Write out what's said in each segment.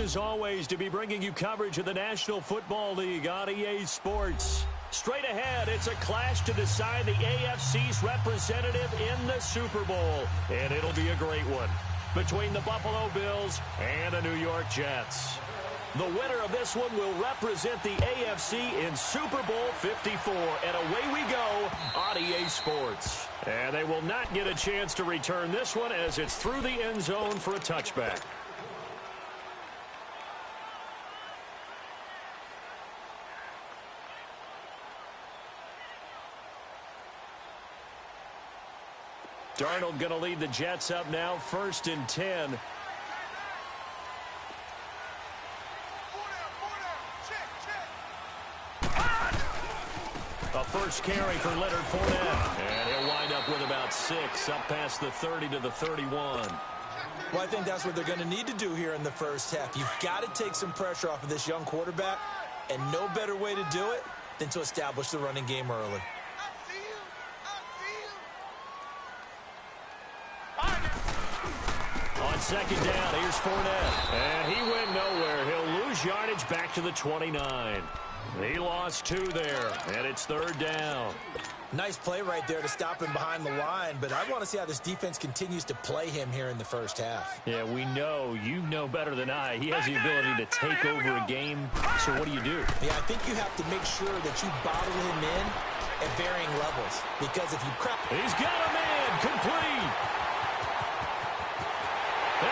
as always, to be bringing you coverage of the National Football League on EA Sports. Straight ahead, it's a clash to decide the AFC's representative in the Super Bowl. And it'll be a great one between the Buffalo Bills and the New York Jets. The winner of this one will represent the AFC in Super Bowl 54. And away we go on EA Sports. And they will not get a chance to return this one as it's through the end zone for a touchback. Darnold going to lead the Jets up now, 1st and 10. A first carry for Leonard Fournette. And he'll wind up with about 6, up past the 30 to the 31. Well, I think that's what they're going to need to do here in the first half. You've got to take some pressure off of this young quarterback, and no better way to do it than to establish the running game early. On 2nd down, here's Fournette. And he went nowhere. He'll lose yardage back to the 29. He lost 2 there, and it's 3rd down. Nice play right there to stop him behind the line, but I want to see how this defense continues to play him here in the first half. Yeah, we know. You know better than I. He has the ability to take over a game, so what do you do? Yeah, I think you have to make sure that you bottle him in at varying levels, because if you crap... He's got a man, complete. And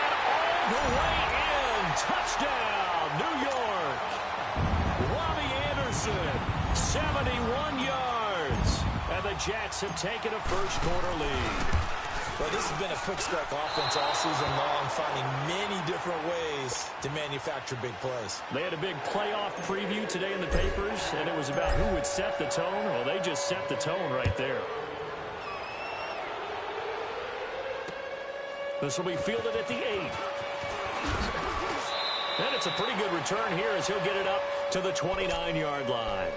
all the way in, touchdown, New York. Robbie Anderson, 71 yards. And the Jets have taken a first-quarter lead. Well, this has been a quick-strike offense all season long, finding many different ways to manufacture big plays. They had a big playoff preview today in the papers, and it was about who would set the tone. Well, they just set the tone right there. This will be fielded at the 8. And it's a pretty good return here as he'll get it up to the 29-yard line.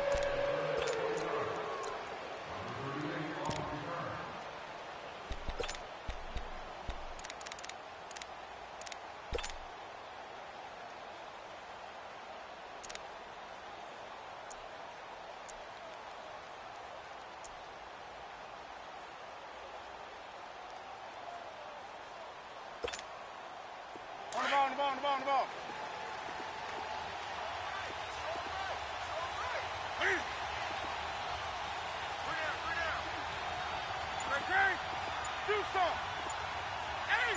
On the ball. Do something. Hey.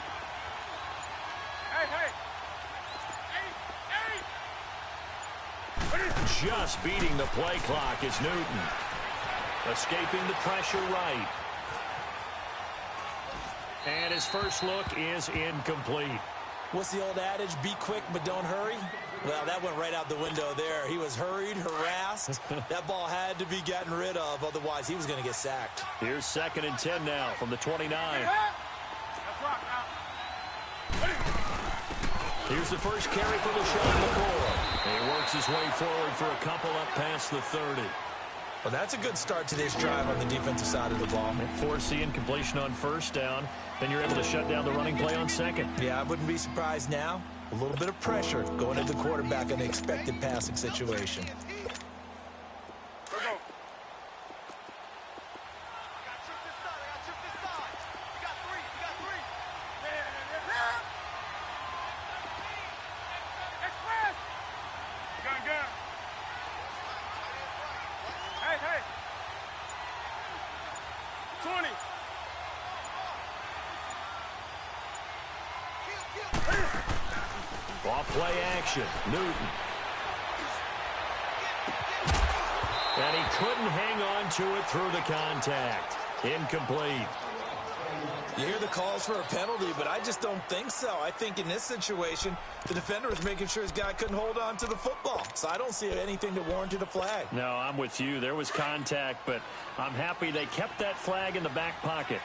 Just beating the play clock is Newton. Escaping the pressure right. And his first look is incomplete. What's the old adage? Be quick, but don't hurry. Well, that went right out the window there. He was hurried, harassed. That ball had to be gotten rid of, otherwise he was going to get sacked. Here's 2nd and 10 now from the 29. Here's the first carry for LeSean McCoy. He works his way forward for a couple up past the 30. Well, that's a good start to this drive on the defensive side of the ball. Force the incompletion on 1st down. Then you're able to shut down the running play on 2nd. Yeah, I wouldn't be surprised now. A little bit of pressure going at the quarterback in an expected passing situation. Off play action, Newton. And he couldn't hang on to it through the contact. Incomplete. You hear the calls for a penalty, but I just don't think so. I think in this situation, the defender was making sure his guy couldn't hold on to the football. So I don't see anything that warranted a flag. No, I'm with you. There was contact, but I'm happy they kept that flag in the back pocket.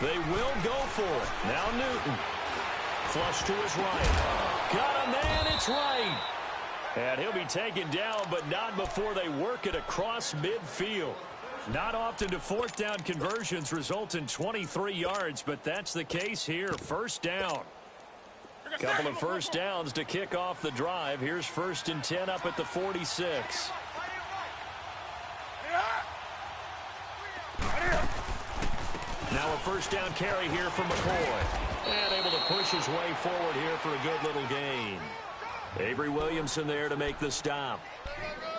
They will go for it. Now Newton. Flush to his right. Got a man, it's right. And he'll be taken down, but not before they work it across midfield. Not often do fourth down conversions result in 23 yards, but that's the case here. First down. Couple of first downs to kick off the drive. Here's 1st and 10 up at the 46. Now a first down carry here for McCoy. And able to push his way forward here for a good little gain. Avery Williamson there to make the stop.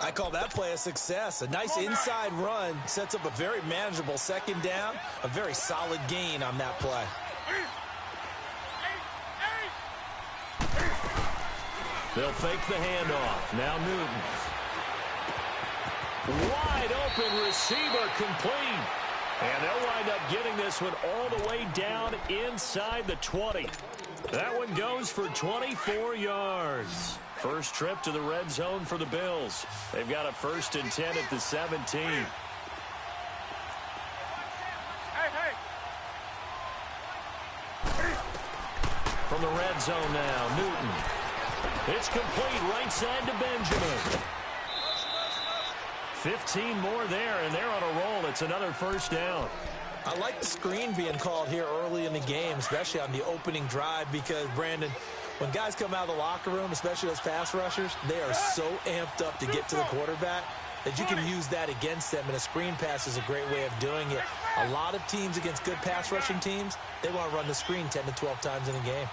I call that play a success. A nice inside run sets up a very manageable second down. A very solid gain on that play. They'll fake the handoff. Now Newton. Wide open receiver complete. And they'll wind up getting this one all the way down inside the 20. That one goes for 24 yards. First trip to the red zone for the Bills. They've got a 1st and 10 at the 17. From the red zone now, Newton. It's complete right side to Benjamin. 15 more there, and they're on a roll. It's another first down. I like the screen being called here early in the game, especially on the opening drive, because, Brandon, when guys come out of the locker room, especially those pass rushers, they are so amped up to get to the quarterback that you can use that against them, and a screen pass is a great way of doing it. A lot of teams against good pass rushing teams, they want to run the screen 10 to 12 times in a game.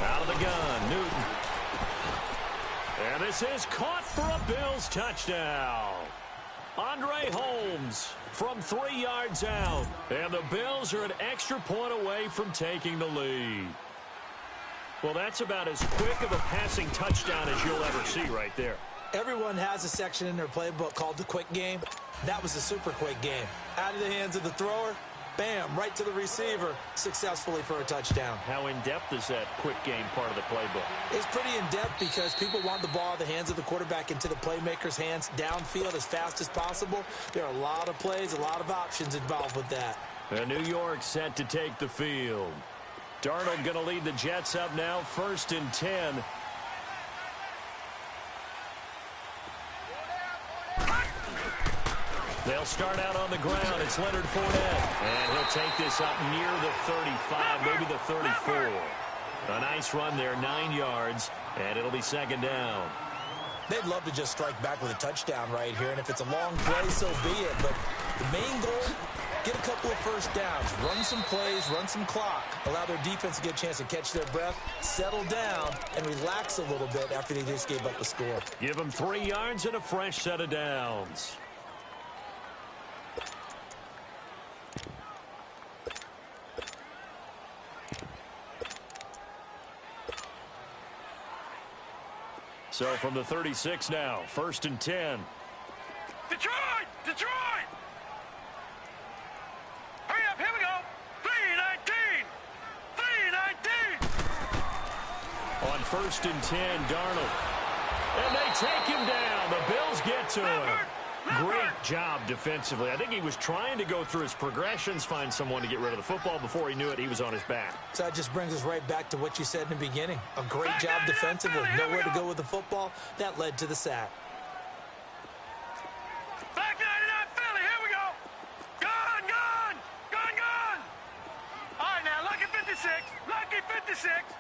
Out of the gun, Newton. And this is caught for a Bills touchdown. Andre Holmes from 3 yards out. And the Bills are an extra point away from taking the lead. Well, that's about as quick of a passing touchdown as you'll ever see right there. Everyone has a section in their playbook called the quick game. That was a super quick game. Out of the hands of the thrower, bam, right to the receiver, successfully for a touchdown. How in-depth is that quick game part of the playbook? It's pretty in-depth because people want the ball in the hands of the quarterback into the playmaker's hands downfield as fast as possible. There are a lot of plays, a lot of options involved with that. And New York set to take the field. Darnold going to lead the Jets up now, 1st and 10. They'll start out on the ground. It's Leonard Fournette. And he'll take this up near the 35, maybe the 34. A nice run there, 9 yards, and it'll be 2nd down. They'd love to just strike back with a touchdown right here, and if it's a long play, so be it. But the main goal, get a couple of first downs, run some plays, run some clock, allow their defense to get a chance to catch their breath, settle down, and relax a little bit after they just gave up the score. Give them 3 yards and a fresh set of downs. So from the 36 now, 1st and 10. Detroit! Detroit! Hurry up, here we go! 3-19! 3-19! On 1st and 10, Darnold. And they take him down. The Bills get to him. Great job defensively. I think he was trying to go through his progressions, find someone to get rid of the football. Before he knew it, he was on his back. So that just brings us right back to what you said in the beginning. A great job defensively. Nowhere to go with the football. That led to the sack. Back 99 Philly, here we go! Gone, gone! Gone, gone! All right, now, lucky 56. Lucky 56.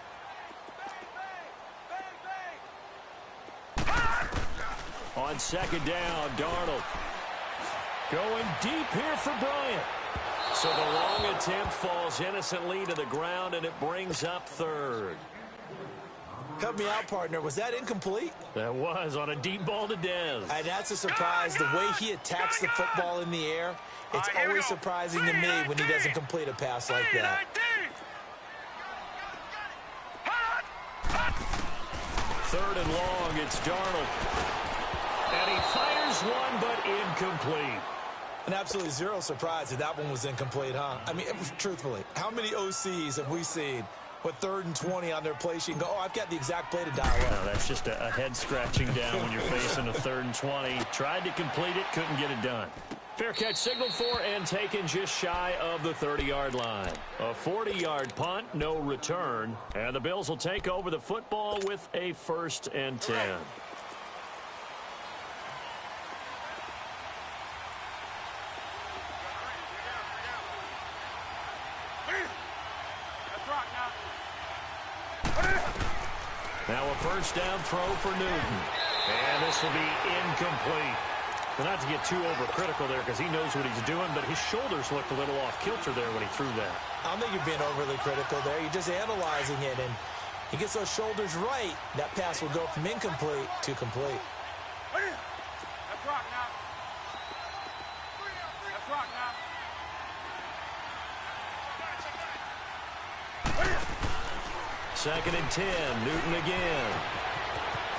On 2nd down, Darnold. Going deep here for Bryant. So the long attempt falls innocently to the ground, and it brings up 3rd. Cut me out, partner. Was that incomplete? That was on a deep ball to Dez. And that's a surprise. The way he attacks the football in the air, it's always surprising to me when he doesn't complete a pass like that. 3rd and long, it's Darnold. And he fires one, but incomplete. And absolutely zero surprise that that one was incomplete, huh? I mean, truthfully, how many OCs have we seen with 3rd and 20 on their play sheet and go, oh, I've got the exact play to dial up? No, that's just a head scratching down when you're facing a 3rd and 20. Tried to complete it, couldn't get it done. Fair catch signaled for and taken just shy of the 30-yard line. A 40-yard punt, no return. And the Bills will take over the football with a 1st and 10. Now a 1st down throw for Newton. And this will be incomplete. Well, not to get too overcritical there because he knows what he's doing, but his shoulders looked a little off kilter there when he threw that. I don't think you're being overly critical there. You're just analyzing it, and he gets those shoulders right. That pass will go from incomplete to complete. That's rock now. That's rock now. 2nd and 10. Newton again.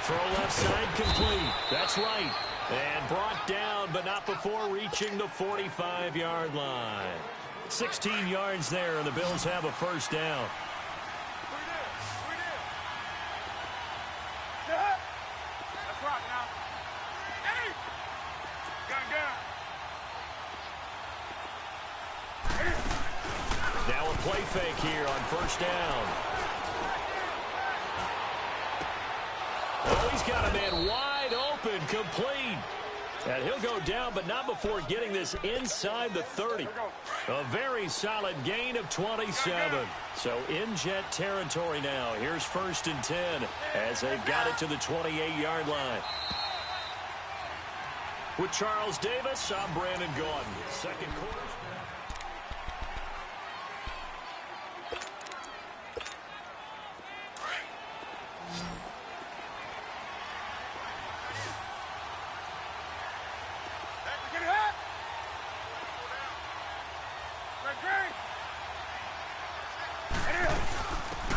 Throw left side complete. That's right. And brought down, but not before reaching the 45-yard line. 16 yards there, and the Bills have a 1st down. That's rock now. Hey! Gun. Now a play fake here on 1st down. Oh, he's got a man wide open, complete. And he'll go down, but not before getting this inside the 30. A very solid gain of 27. So in Jet territory now. Here's 1st and 10 as they've got it to the 28-yard line. With Charles Davis, I'm Brandon Gaudin. 2nd quarter.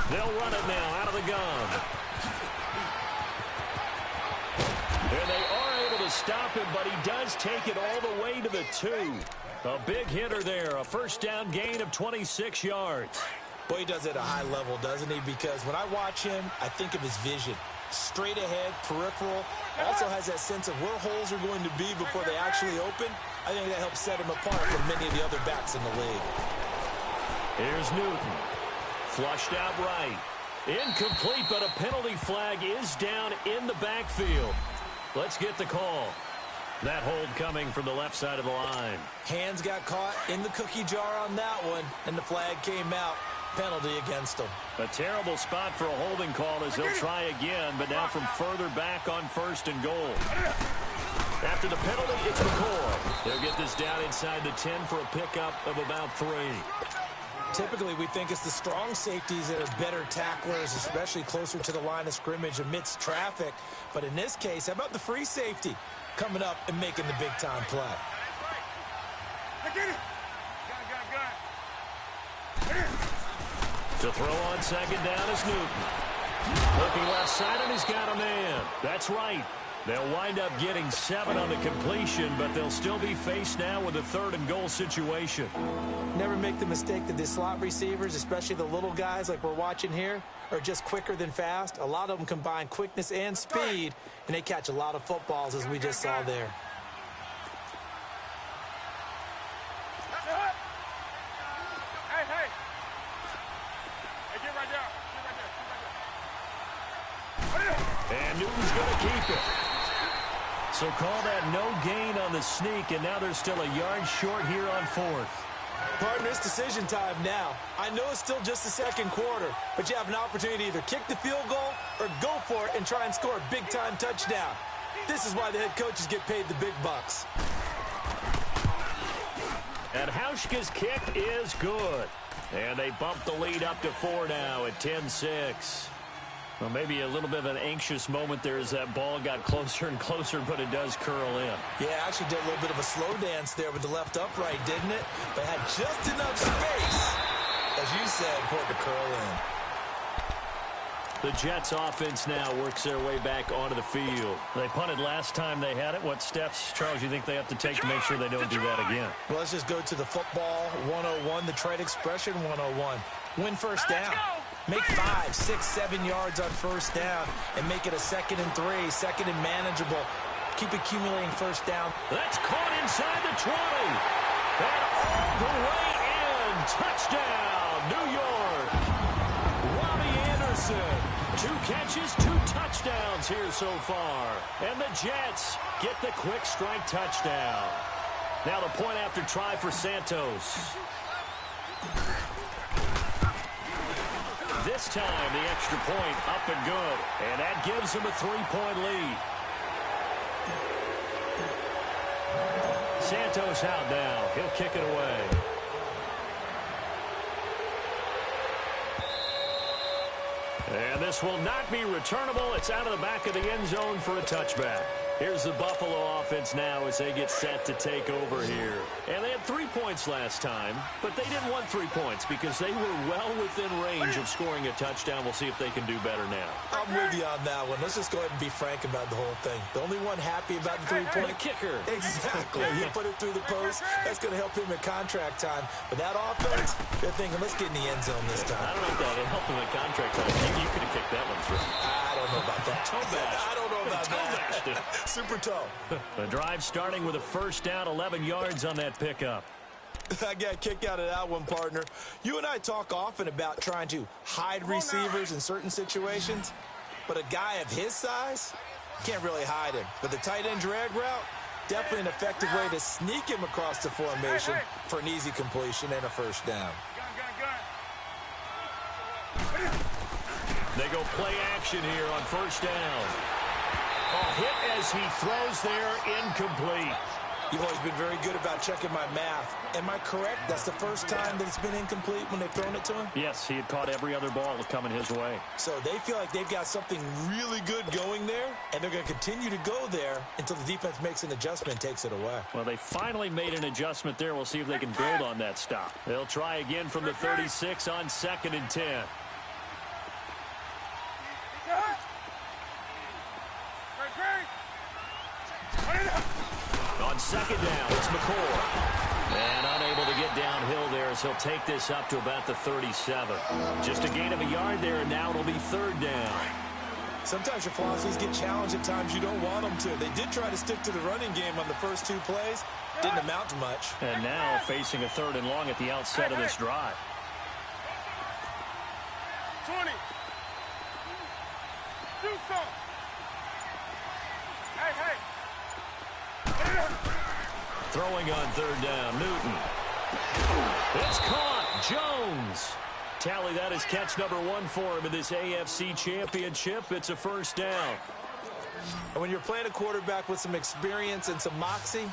They'll run it now out of the gun. And they are able to stop him, but he does take it all the way to the 2. A big hitter there, a 1st down gain of 26 yards. Boy, he does it at a high level, doesn't he? Because when I watch him, I think of his vision. Straight ahead, peripheral. Also has that sense of where holes are going to be before they actually open. I think that helps set him apart from many of the other backs in the league. Here's Newton. Flushed out right. Incomplete, but a penalty flag is down in the backfield. Let's get the call. That hold coming from the left side of the line. Hands got caught in the cookie jar on that one, and the flag came out. Penalty against him. A terrible spot for a holding call as they'll try again, but now from further back on 1st and goal. After the penalty, it's McCoy. They'll get this down inside the 10 for a pickup of about 3. Typically, we think it's the strong safeties that are better tacklers, especially closer to the line of scrimmage amidst traffic. But in this case, how about the free safety coming up and making the big-time play? To throw on 2nd down is Newton. Looking left side, and he's got a man. That's right. They'll wind up getting 7 on the completion, but they'll still be faced now with a 3rd and goal situation. Never make the mistake that the slot receivers, especially the little guys like we're watching here, are just quicker than fast. A lot of them combine quickness and speed, and they catch a lot of footballs, as we just saw there. Hey, get right there. And Newton's going to keep it. So call that no gain on the sneak, and now they're still a yard short here on 4th. Partner, it's decision time now. I know it's still just the 2nd quarter, but you have an opportunity to either kick the field goal or go for it and try and score a big-time touchdown. This is why the head coaches get paid the big bucks. And Hauschka's kick is good. And they bump the lead up to 4 now at 10-6. Well, maybe a little bit of an anxious moment there as that ball got closer and closer, but it does curl in. Yeah, actually did a little bit of a slow dance there with the left upright, didn't it? But had just enough space, as you said, for it to curl in. The Jets offense now works their way back onto the field. They punted last time they had it. What steps, Charles, you think they have to take to make sure they don't do that again? Well, let's just go to the football 101, the trade expression 101. Win 1st down. Make 5, 6, 7 yards on 1st down and make it a 2nd and 3, 2nd and manageable. keep accumulating first down. That's caught inside the 20. And all the way in. Touchdown, New York. Robbie Anderson. 2 catches, 2 touchdowns here so far. And the Jets get the quick strike touchdown. Now the point after try for Santos. This time the extra point up and good. And that gives him a 3-point lead. Santos out now. He'll kick it away. And this will not be returnable. It's out of the back of the end zone for a touchback. Here's the Buffalo offense now as they get set to take over here. And they had 3 points last time, but they didn't want 3 points because they were well within range of scoring a touchdown. We'll see if they can do better now. I'm with you on that one. Let's just go ahead and be frank about the whole thing. The only one happy about the 3-point kicker. Exactly. He put it through the post. That's going to help him in contract time. But that offense, they're thinking, let's get in the end zone this time. I don't know if that helped him in contract time. You could have kicked that one through. I don't know about that. Toe bash. I don't know about that. Super toe. The drive starting with a first down, 11 yards on that pickup. I got a kick out of that one, partner. You and I talk often about trying to hide receivers in certain situations, but a guy of his size can't really hide him. But the tight end drag route, definitely an effective way to sneak him across the formation for an easy completion and a first down. They go play action here on first down. Hit as he throws there, incomplete. You've always been very good about checking my math. Am I correct? That's the first time that it's been incomplete when they've thrown it to him? Yes, he had caught every other ball coming his way. So they feel like they've got something really good going there, and they're going to continue to go there until the defense makes an adjustment and takes it away. Well, they finally made an adjustment there. We'll see if they can build on that stop. They'll try again from the 36 on 2nd and 10. On 2nd down, it's McCoy. And unable to get downhill there as he'll take this up to about the 37. Just a gain of a yard there, and now it'll be 3rd down. Sometimes your philosophies get challenged at times you don't want them to. They did try to stick to the running game on the first 2 plays. Didn't amount to much. And now facing a 3rd and long at the outset of this drive. 20. Do something. Hey. Throwing on 3rd down, Newton. It's caught, Jones. Tally, that is catch number 1 for him in this AFC Championship. It's a first down. And when you're playing a quarterback with some experience and some moxie,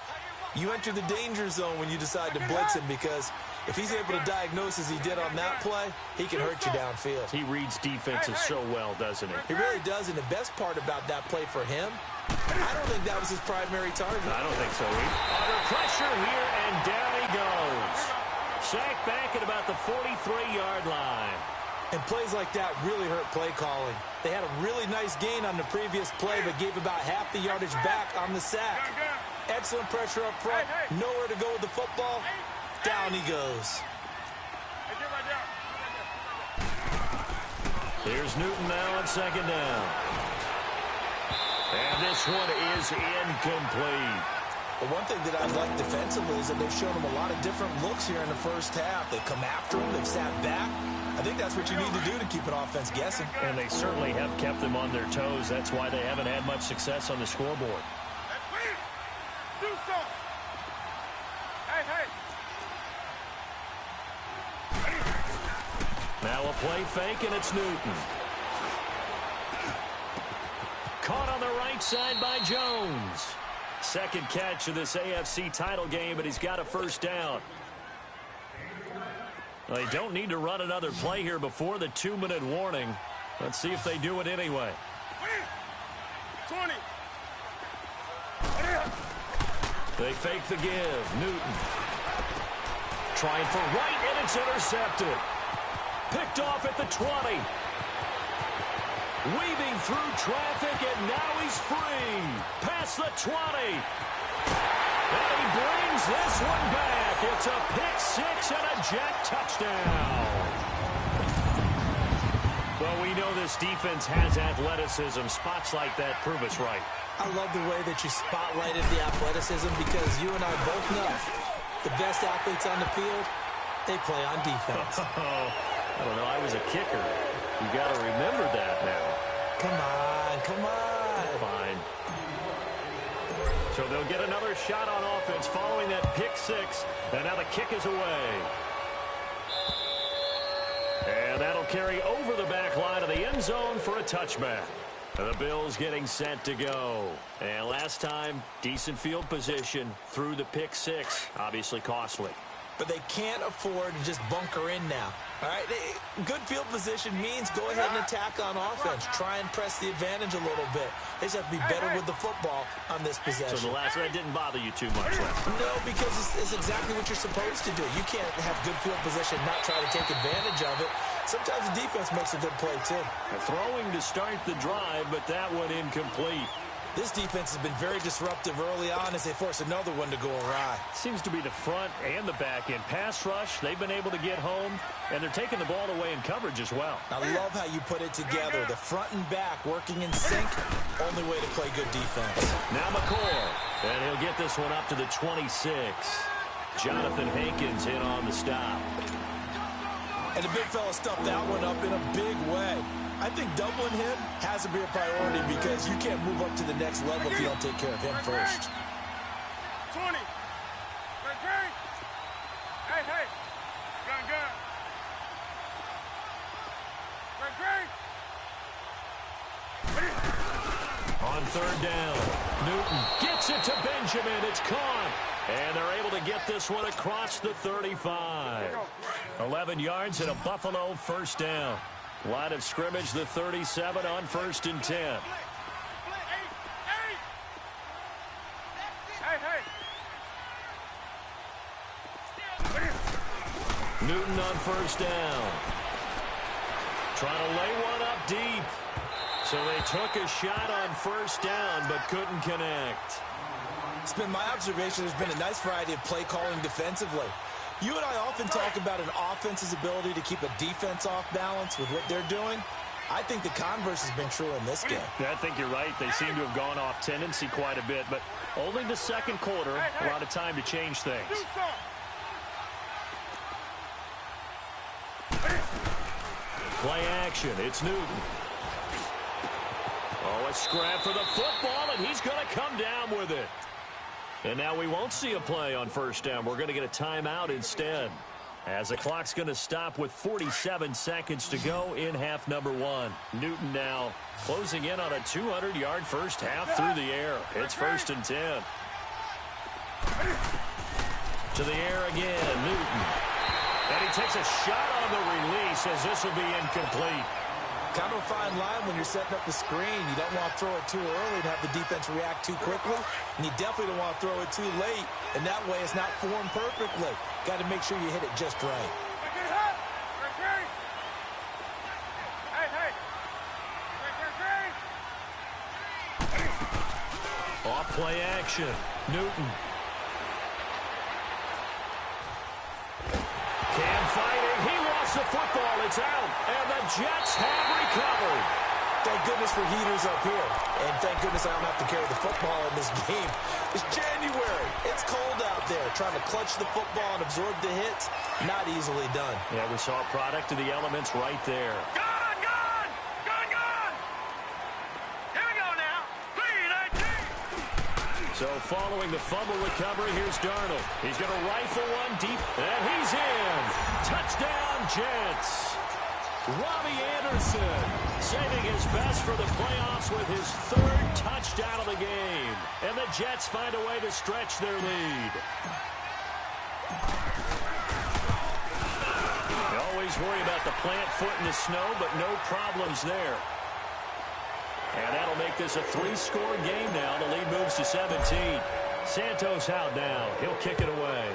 you enter the danger zone when you decide to blitz him, because if he's able to diagnose as he did on that play, he can hurt you downfield. He reads defenses so well, doesn't he? He really does, and the best part about that play for him, I don't think that was his primary target. I don't think so either. Under pressure here, and down he goes. Sacked back at about the 43-yard line. And plays like that really hurt play calling. They had a really nice gain on the previous play, but gave about half the yardage back on the sack. Excellent pressure up front. Nowhere to go with the football. Down he goes. Here's Newton now on 2nd down. And this one is incomplete. But one thing that I like defensively is that they've shown him a lot of different looks here in the first half. They've come after him. They've sat back. I think that's what you need to do to keep an offense guessing. And they certainly have kept them on their toes. That's why they haven't had much success on the scoreboard. Do something. Hey. Now a play fake, and it's Newton. Caught on the right side by Jones. 2nd catch of this AFC title game, but he's got a first down. Well, they don't need to run another play here before the 2-minute warning. Let's see if they do it anyway. 20. They fake the give. Newton. Trying for right, and it's intercepted. Picked off at the 20. Weaving through traffic, and now he's free. Past the 20. And he brings this one back. It's a pick 6 and a Jet touchdown. Well, we know this defense has athleticism. Spots like that prove us right. I love the way that you spotlighted the athleticism because you and I both know the best athletes on the field, they play on defense. I don't know. I was a kicker. You got to remember that now. Come on, come on. Fine. So they'll get another shot on offense following that pick six. And now the kick is away. And that'll carry over the back line of the end zone for a touchback. The Bills getting set to go. And last time, decent field position through the pick six. Obviously costly. But they can't afford to just bunker in now. All right, good field position means go ahead and attack on offense. Try and press the advantage a little bit. They just have to be better with the football on this possession. So the last one didn't bother you too much, right? No, because it's exactly what you're supposed to do. You can't have good field position, not try to take advantage of it. Sometimes the defense makes a good play, too. Throwing to start the drive, but that one incomplete. This defense has been very disruptive early on as they force another one to go awry. Seems to be the front and the back end. Pass rush, they've been able to get home, and they're taking the ball away in coverage as well. I love how you put it together. The front and back working in sync, only way to play good defense. Now McCoy, and he'll get this one up to the 26. Jonathan Hankins in on the stop. And the big fella stuffed that one up in a big way. I think doubling him has to be a priority because you can't move up to the next level if you don't take care of him first. 20. Hey, hey. Gun. On third down, Newton gets it to Benjamin. It's caught. And they're able to get this one across the 35. 11 yards and a Buffalo first down. Line of scrimmage, the 37 on 1st and 10. Newton on first down. Trying to lay one up deep. So they took a shot on first down, but couldn't connect. It's been my observation there's been a nice variety of play calling defensively. You and I often talk about an offense's ability to keep a defense off balance with what they're doing. I think the converse has been true in this game. I think you're right. They seem to have gone off tendency quite a bit, but only the second quarter, a lot of time to change things. Play action. It's Newton. Oh, a scrap for the football, and he's going to come down with it. And now we won't see a play on first down. We're going to get a timeout instead, as the clock's going to stop with 47 seconds to go in half number one. Newton now closing in on a 200-yard first half through the air. It's 1st and 10. To the air again, Newton. And he takes a shot on the release as this will be incomplete. Kind of a fine line when you're setting up the screen. You don't want to throw it too early and have the defense react too quickly. And you definitely don't want to throw it too late. And that way it's not formed perfectly. Got to make sure you hit it just right. Off play action. Newton. Cam fighting. He lost the football. It's out. And the Jets have recovered. Thank goodness for heaters up here. And thank goodness I don't have to carry the football in this game. It's January. It's cold out there. Trying to clutch the football and absorb the hits, not easily done. Yeah, we saw a product of the elements right there. Gun! Here we go now. 3-19. So following the fumble recovery, here's Darnold. He's going to rifle one deep, and he's in. Touchdown, Jets. Robbie Anderson saving his best for the playoffs with his 3rd touchdown of the game. And the Jets find a way to stretch their lead. They always worry about the plant foot in the snow, but no problems there. And that'll make this a 3-score game now. The lead moves to 17. Santos out now. He'll kick it away.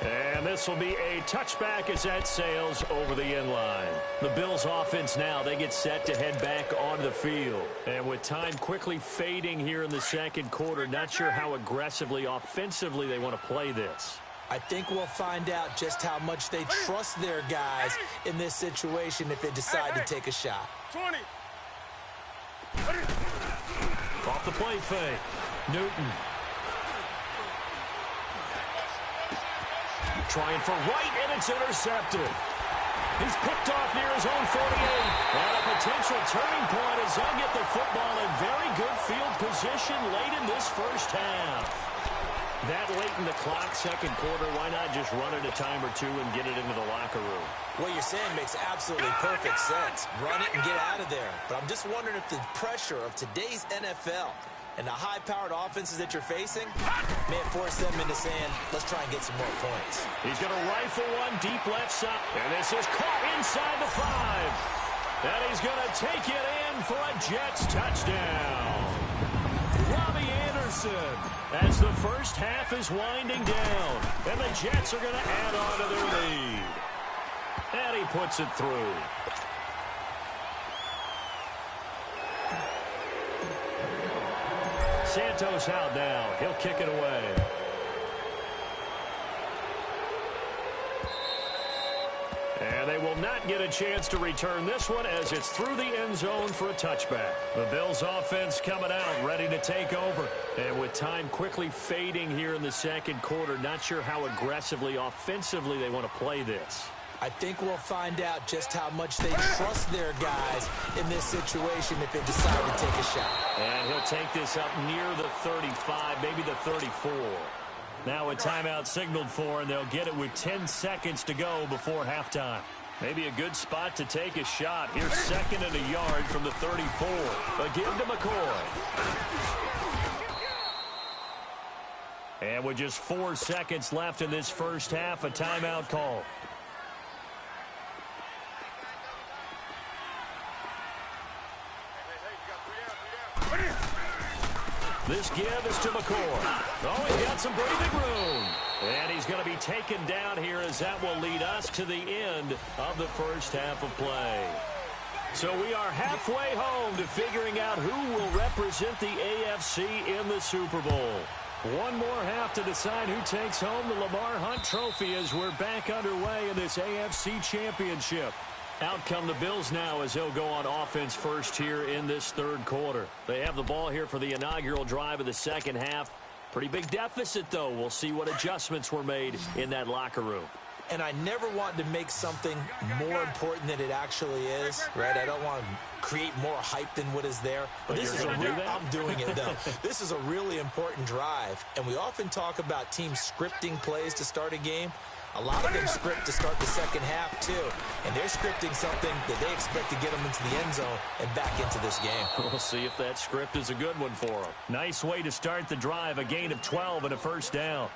And this will be a touchback as that sails over the end line. The Bills offense now, they get set to head back onto the field. And with time quickly fading here in the second quarter, not sure how aggressively, offensively they want to play this. I think we'll find out just how much they trust their guys in this situation if they decide to take a shot. 20. Off the play fake. Newton. Trying for right, and it's intercepted. He's picked off near his own 48. And a potential turning point as they'll get the football in very good field position late in this first half. That late in the clock, second quarter, why not just run it a time or two and get it into the locker room? What you're saying makes absolutely perfect sense. Run it and get out of there. But I'm just wondering if the pressure of today's NFL and the high-powered offenses that you're facing may force them into saying, let's try and get some more points. He's going to rifle one deep left side. And this is caught inside the 5. And he's going to take it in for a Jets touchdown. Robbie Anderson, as the first half is winding down. And the Jets are going to add on to their lead. And he puts it through. Santos out now. He'll kick it away. And they will not get a chance to return this one as it's through the end zone for a touchback. The Bills offense coming out, ready to take over. And with time quickly fading here in the second quarter, not sure how aggressively, offensively they want to play this. I think we'll find out just how much they trust their guys in this situation if they decide to take a shot. And he'll take this up near the 35, maybe the 34. Now a timeout signaled for, and they'll get it with 10 seconds to go before halftime. Maybe a good spot to take a shot. Here's second and a yard from the 34. Again to McCoy. And with just 4 seconds left in this first half, a timeout call. This give is to McCoy. Oh, he's got some breathing room. And he's going to be taken down here as that will lead us to the end of the first half of play. So we are halfway home to figuring out who will represent the AFC in the Super Bowl. One more half to decide who takes home the Lamar Hunt Trophy as we're back underway in this AFC Championship. Out come the Bills now as they'll go on offense first here in this third quarter. They have the ball here for the inaugural drive of the second half. Pretty big deficit, though. We'll see what adjustments were made in that locker room. And I never want to make something more important than it actually is, right? I don't want to create more hype than what is there. But this is I'm doing it, though. This is a really important drive. And we often talk about teams scripting plays to start a game. A lot of them script to start the second half, too. And they're scripting something that they expect to get them into the end zone and back into this game. We'll see if that script is a good one for them. Nice way to start the drive, a gain of 12 and a first down.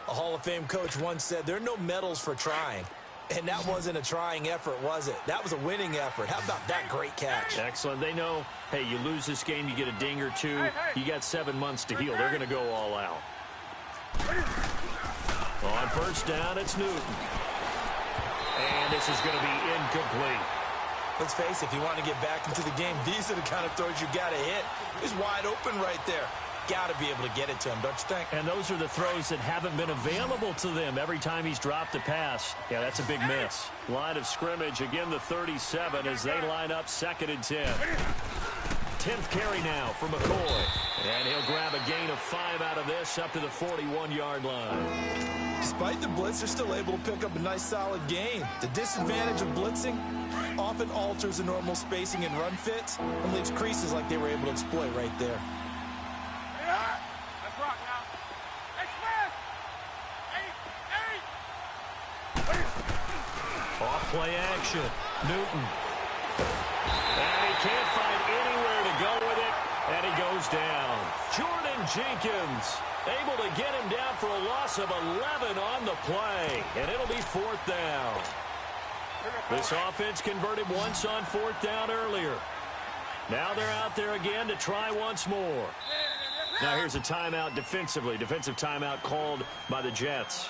A Hall of Fame coach once said, there are no medals for trying. And that wasn't a trying effort, was it? That was a winning effort. How about that great catch? Excellent. They know, hey, you lose this game, you get a ding or two. You got 7 months to heal. They're going to go all out. On first down, it's Newton. And this is going to be incomplete. Let's face it, if you want to get back into the game, these are the kind of throws you got to hit. He's wide open right there. Got to be able to get it to him, don't you think? And those are the throws that haven't been available to them every time he's dropped a pass. Yeah, that's a big miss. Line of scrimmage, again the 37 as they line up second and 10. 10th carry now for McCoy. And he'll grab a gain of 5 out of this up to the 41-yard line. Despite the blitz, they're still able to pick up a nice solid gain. The disadvantage of blitzing often alters the normal spacing and run fits and leaves creases like they were able to exploit right there. Let's rock now. Express! 8. Off play action. Newton. And he can't find anywhere to go with it. And he goes down. Jordan Jenkins able to get him down for a loss of 11 on the play. And it'll be fourth down. This offense converted once on fourth down earlier. Now they're out there again to try once more. Now here's a timeout defensively. Defensive timeout called by the Jets.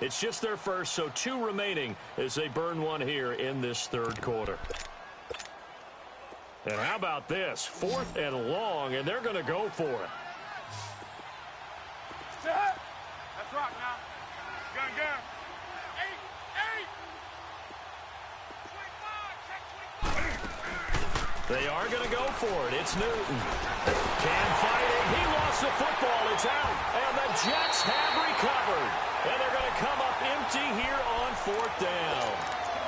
It's just their first, so 2 remaining as they burn one here in this third quarter. And how about this? 4th and long, and they're going to go for it. Let's rock now. gun. Eight, eight. 25, check 25. They are going to go for it. It's Newton. Cam fighting. He lost the football. It's out. And the Jets have recovered. And they're going to come up empty here on fourth down.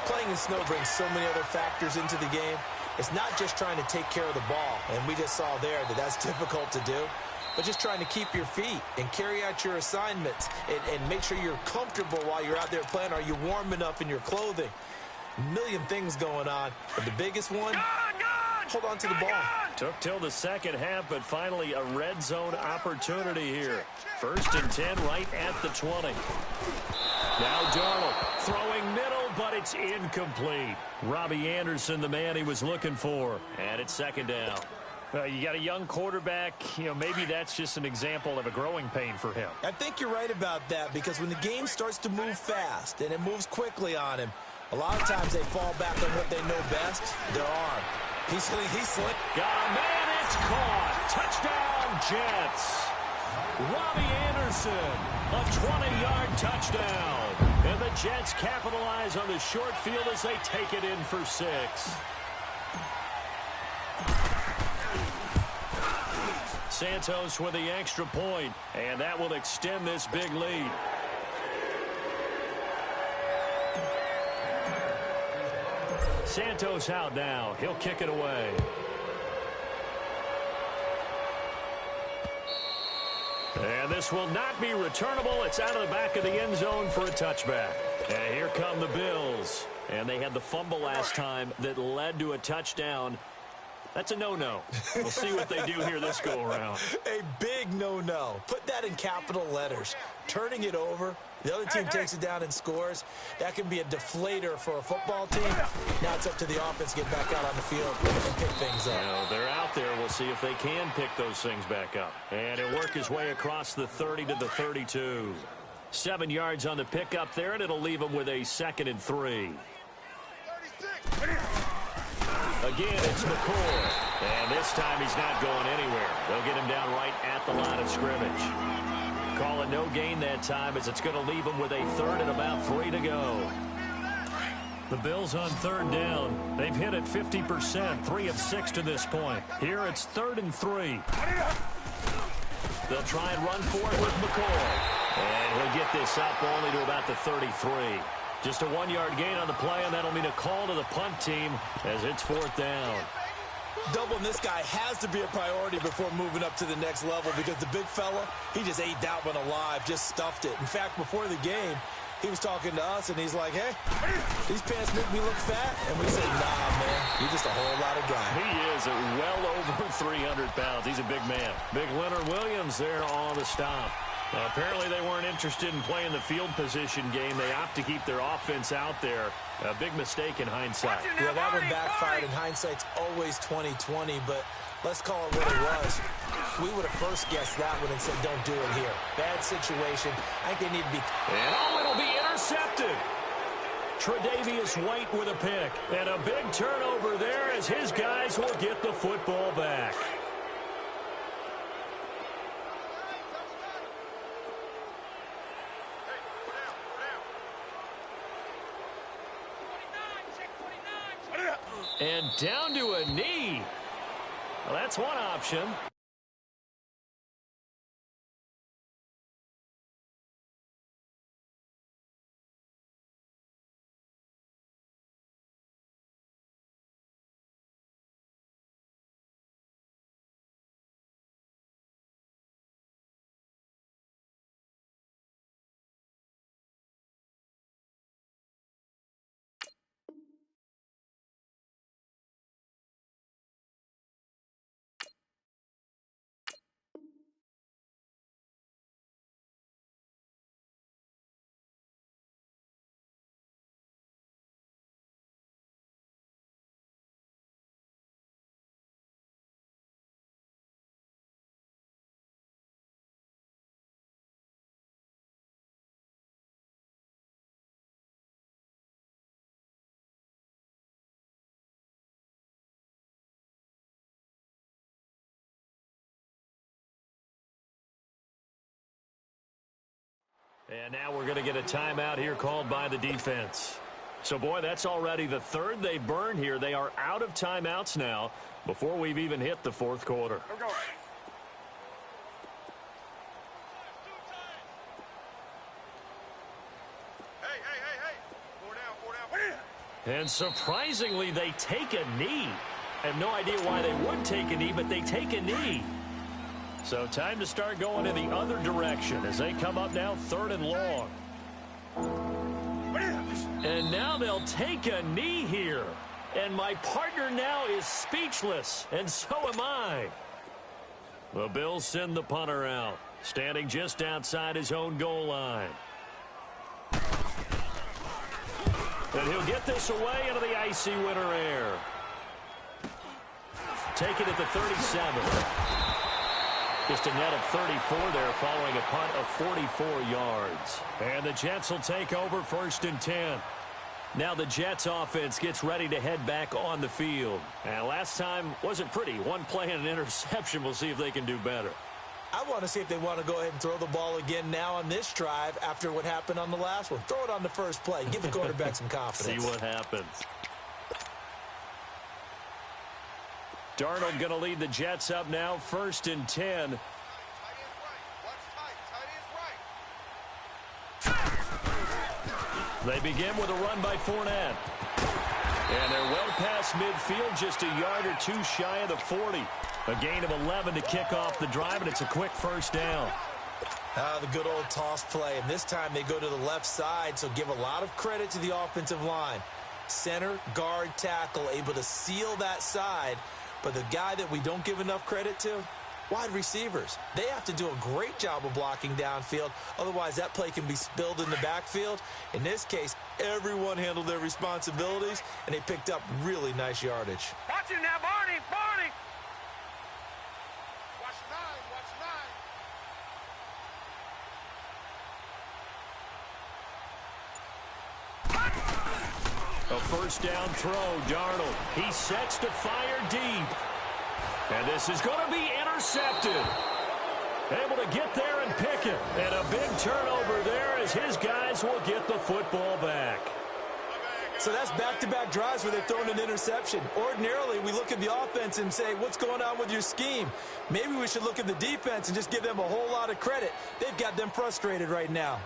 Playing in snow brings so many other factors into the game. It's not just trying to take care of the ball, and we just saw there that that's difficult to do, but just trying to keep your feet and carry out your assignments and make sure you're comfortable while you're out there playing. Are you warm enough in your clothing? A million things going on, but the biggest one, hold on to the ball. Took till the second half, but finally a red zone opportunity here. 1st and 10 right at the 20. Now Darnold throwing middle, but it's incomplete. Robbie Anderson, the man he was looking for. And it's 2nd down. Well, you got a young quarterback. You know, maybe that's just an example of a growing pain for him. I think you're right about that, because when the game starts to move fast and it moves quickly on him, a lot of times they fall back on what they know best, their arm. He's slick. Got a man, it's caught. Touchdown, Jets. Robbie Anderson, a 20-yard touchdown. And the Jets capitalize on the short field as they take it in for 6. Santos with the extra point, and that will extend this big lead. Santos out now. He'll kick it away. And this will not be returnable. It's out of the back of the end zone for a touchback. And here come the Bills. And they had the fumble last time that led to a touchdown. That's a no-no. We'll see what they do here this go-around. A big no-no. Put that in capital letters. Turning it over, the other team takes it down and scores. That can be a deflator for a football team. Now it's up to the offense to get back out on the field and pick things up. Well, they're out there. We'll see if they can pick those things back up. And he'll work his way across the 30 to the 32. 7 yards on the pickup there, and it'll leave him with a 2nd and 3. Again, it's McCoy. And this time he's not going anywhere. They'll get him down right at the line of scrimmage. Call it no gain that time, as it's going to leave him with a 3rd and about 3 to go. The Bills on 3rd down. They've hit it 50%, 3 of 6 to this point. Here it's 3rd and 3. They'll try and run for it with McCoy. And he'll get this up only to about the 33. Just a 1-yard gain on the play, and that'll mean a call to the punt team as it's 4th down. Doubling this guy has to be a priority before moving up to the next level, because the big fella, he just ate that one alive, just stuffed it. In fact, before the game, he was talking to us, and he's like, hey, these pants make me look fat. And we said, nah, man, you're just a whole lot of guy. He is well over 300 pounds. He's a big man. Big Leonard Williams there on the stop. Apparently they weren't interested in playing the field position game. They opt to keep their offense out there. A big mistake in hindsight. Yeah, that one backfired, and hindsight's always 20/20, but let's call it what it was. We would have first guessed that one and said, don't do it here. Bad situation. I think they need to be... And it'll be intercepted. Tre'Davious White with a pick. And a big turnover there as his guys will get the football back. And down to a knee. Well, that's one option. And now we're going to get a timeout here called by the defense. So, boy, that's already the third they burned here. They are out of timeouts now before we've even hit the fourth quarter. Go. Hey. 4 down. And surprisingly, they take a knee. I have no idea why they would take a knee, but they take a knee. So time to start going in the other direction as they come up now 3rd and long. And now they'll take a knee here. And my partner now is speechless, and so am I. The Bills send the punter out, standing just outside his own goal line. And he'll get this away into the icy winter air. Take it at the 37. Just a net of 34 there following a punt of 44 yards. And the Jets will take over 1st and 10. Now the Jets offense gets ready to head back on the field. And last time wasn't pretty. One play and an interception. We'll see if they can do better. I want to see if they want to go ahead and throw the ball again now on this drive after what happened on the last one. Throw it on the first play. Give the quarterback some confidence. See what happens. Darnold going to lead the Jets up now, 1st and 10. They begin with a run by Fournette. And they're well past midfield, just a yard or two shy of the 40. A gain of 11 to kick off the drive, and it's a quick 1st down. The good old toss play, and this time they go to the left side, so give a lot of credit to the offensive line. Center, guard, tackle, able to seal that side. But the guy that we don't give enough credit to, wide receivers. They have to do a great job of blocking downfield. Otherwise, that play can be spilled in the backfield. In this case, everyone handled their responsibilities, and they picked up really nice yardage. Watch it now, Barney. Watch 9. A 1st down throw, Darnold. He sets to fire deep. And this is going to be intercepted. Able to get there and pick it. And a big turnover there as his guys will get the football back. So that's back-to-back drives where they've thrown an interception. Ordinarily, we look at the offense and say, what's going on with your scheme? Maybe we should look at the defense and just give them a whole lot of credit. They've got them frustrated right now.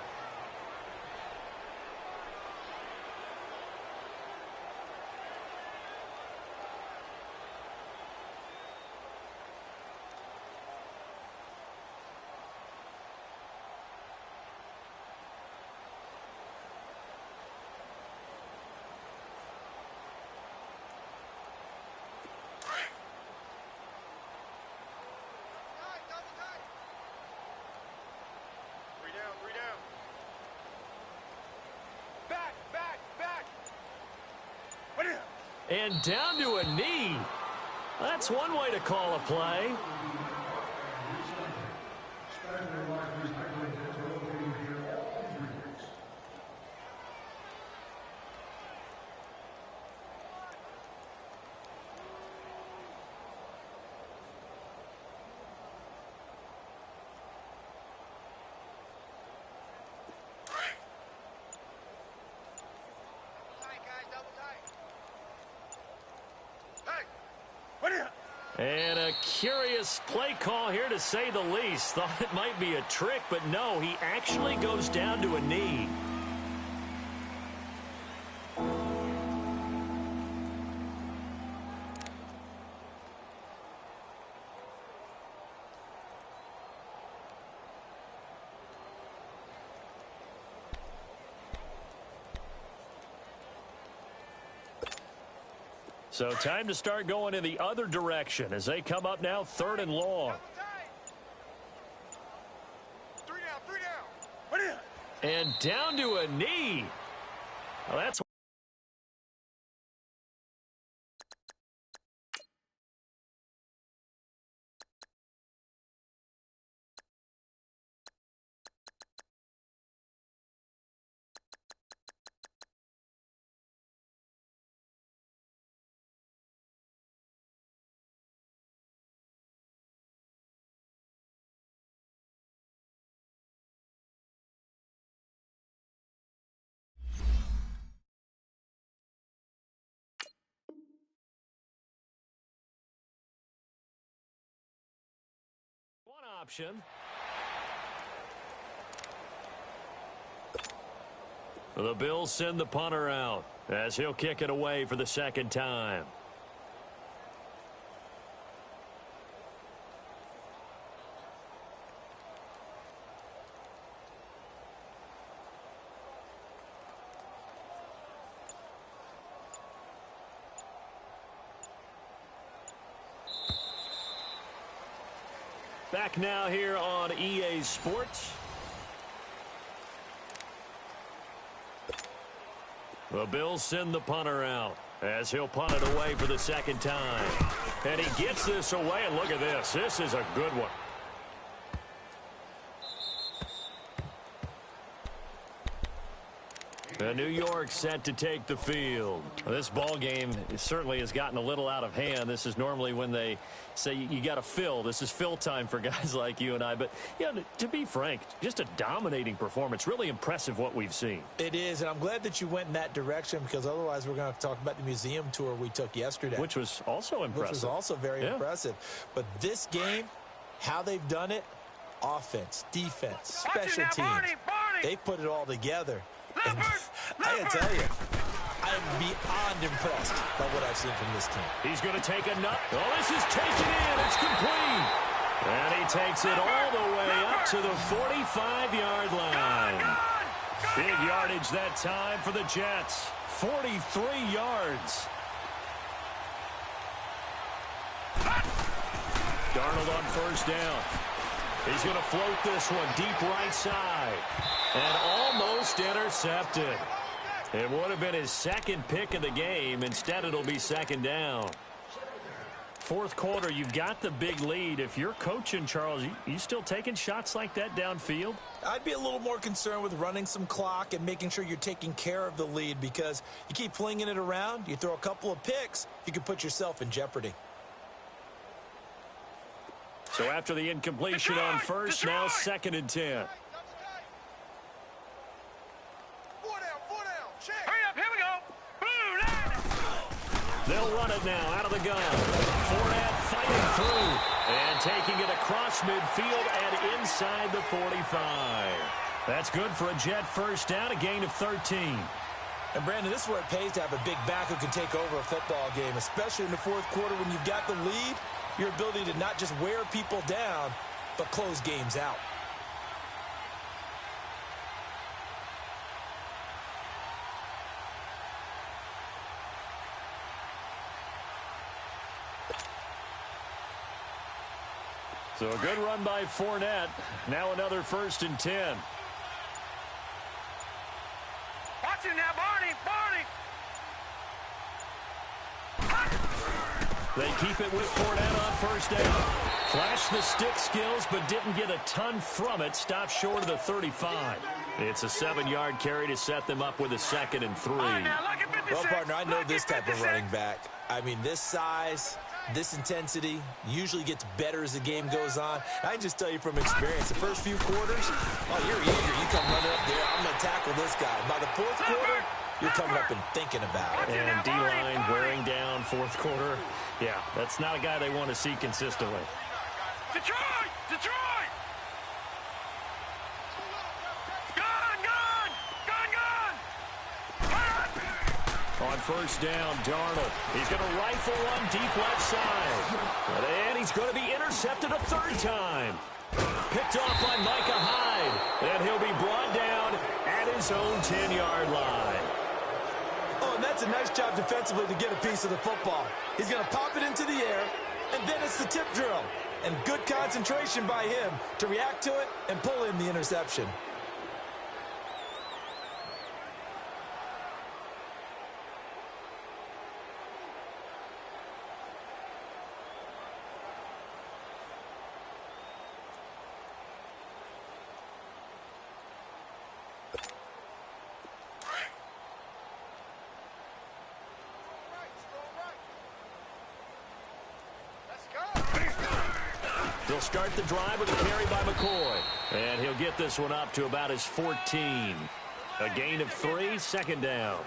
And down to a knee. That's one way to call a play. And a curious play call here, to say the least. Thought it might be a trick, but no, he actually goes down to a knee. So time to start going in the other direction as they come up now 3rd and long. 3 down. And down to a knee. Well, that's option. The Bills send the punter out as he'll kick it away for the second time. Back now here on EA Sports. The Bills send the punter out as he'll punt it away for the second time. And he gets this away, and look at this. This is a good one. New York set to take the field. This ball game certainly has gotten a little out of hand. This is normally when they say you got to fill. This is fill time for guys like you and I. But, yeah, to be frank, just a dominating performance. Really impressive what we've seen. It is, and I'm glad that you went in that direction because otherwise we're going to talk about the museum tour we took yesterday. Which was also impressive. Which was also very impressive. But this game, how they've done it, offense, defense, special teams, they put it all together. And I got to tell you, I am beyond impressed by what I've seen from this team. He's going to take a nut. Oh, this is taken in. It's complete. And he takes it all the way up to the 45-yard line. Big yardage that time for the Jets. 43 yards. Darnold on first down. He's going to float this one deep right side. And almost intercepted. It would have been his second pick of the game. Instead, it'll be second down. Fourth quarter, you've got the big lead. If you're coaching, Charles, you still taking shots like that downfield? I'd be a little more concerned with running some clock and making sure you're taking care of the lead because you keep flinging it around, you throw a couple of picks, you can put yourself in jeopardy. So after the incompletion on first, now 2nd and 10. They'll run it now out of the gun. Fournette fighting through and taking it across midfield and inside the 45. That's good for a Jet first down, a gain of 13. And, Brandon, this is where it pays to have a big back who can take over a football game, especially in the fourth quarter when you've got the lead, your ability to not just wear people down, but close games out. So a good run by Fournette. Now another 1st and 10. Watch it now, Barney! They keep it with Fournette on first down. Flashed the stick skills, but didn't get a ton from it. Stopped short of the 35. It's a 7-yard carry to set them up with a 2nd and 3. Well, partner, I know this type of running back. I mean, this size, this intensity usually gets better as the game goes on. I can just tell you from experience, the first few quarters, oh, you're eager. You come running up there, I'm going to tackle this guy. By the fourth quarter, you're coming up and thinking about it. And D-line wearing down fourth quarter. Yeah, that's not a guy they want to see consistently. Detroit! Detroit! On first down, Darnold. He's going to rifle one deep left side. And he's going to be intercepted a 3rd time. Picked off by Micah Hyde. And he'll be brought down at his own 10-yard line. Oh, and that's a nice job defensively to get a piece of the football. He's going to pop it into the air, and then it's the tip drill. And good concentration by him to react to it and pull in the interception. They'll start the drive with a carry by McCoy. And he'll get this one up to about his 14. A gain of 3, 2nd down.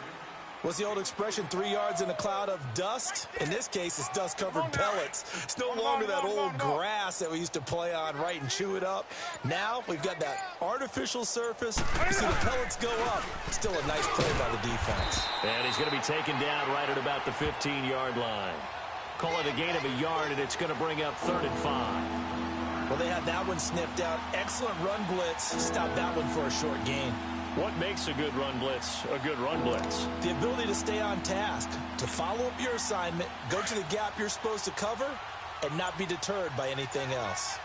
What's the old expression, 3 yards in a cloud of dust? In this case, it's dust-covered pellets. It's no longer that old grass that we used to play on, right, and chew it up. Now we've got that artificial surface. You see the pellets go up. Still a nice play by the defense. And he's going to be taken down right at about the 15-yard line. Call it a gain of a yard, and it's going to bring up 3rd and 5. Well, they had that one sniffed out. Excellent run blitz. Stop that one for a short gain. What makes a good run blitz a good run blitz? The ability to stay on task, to follow up your assignment, go to the gap you're supposed to cover, and not be deterred by anything else.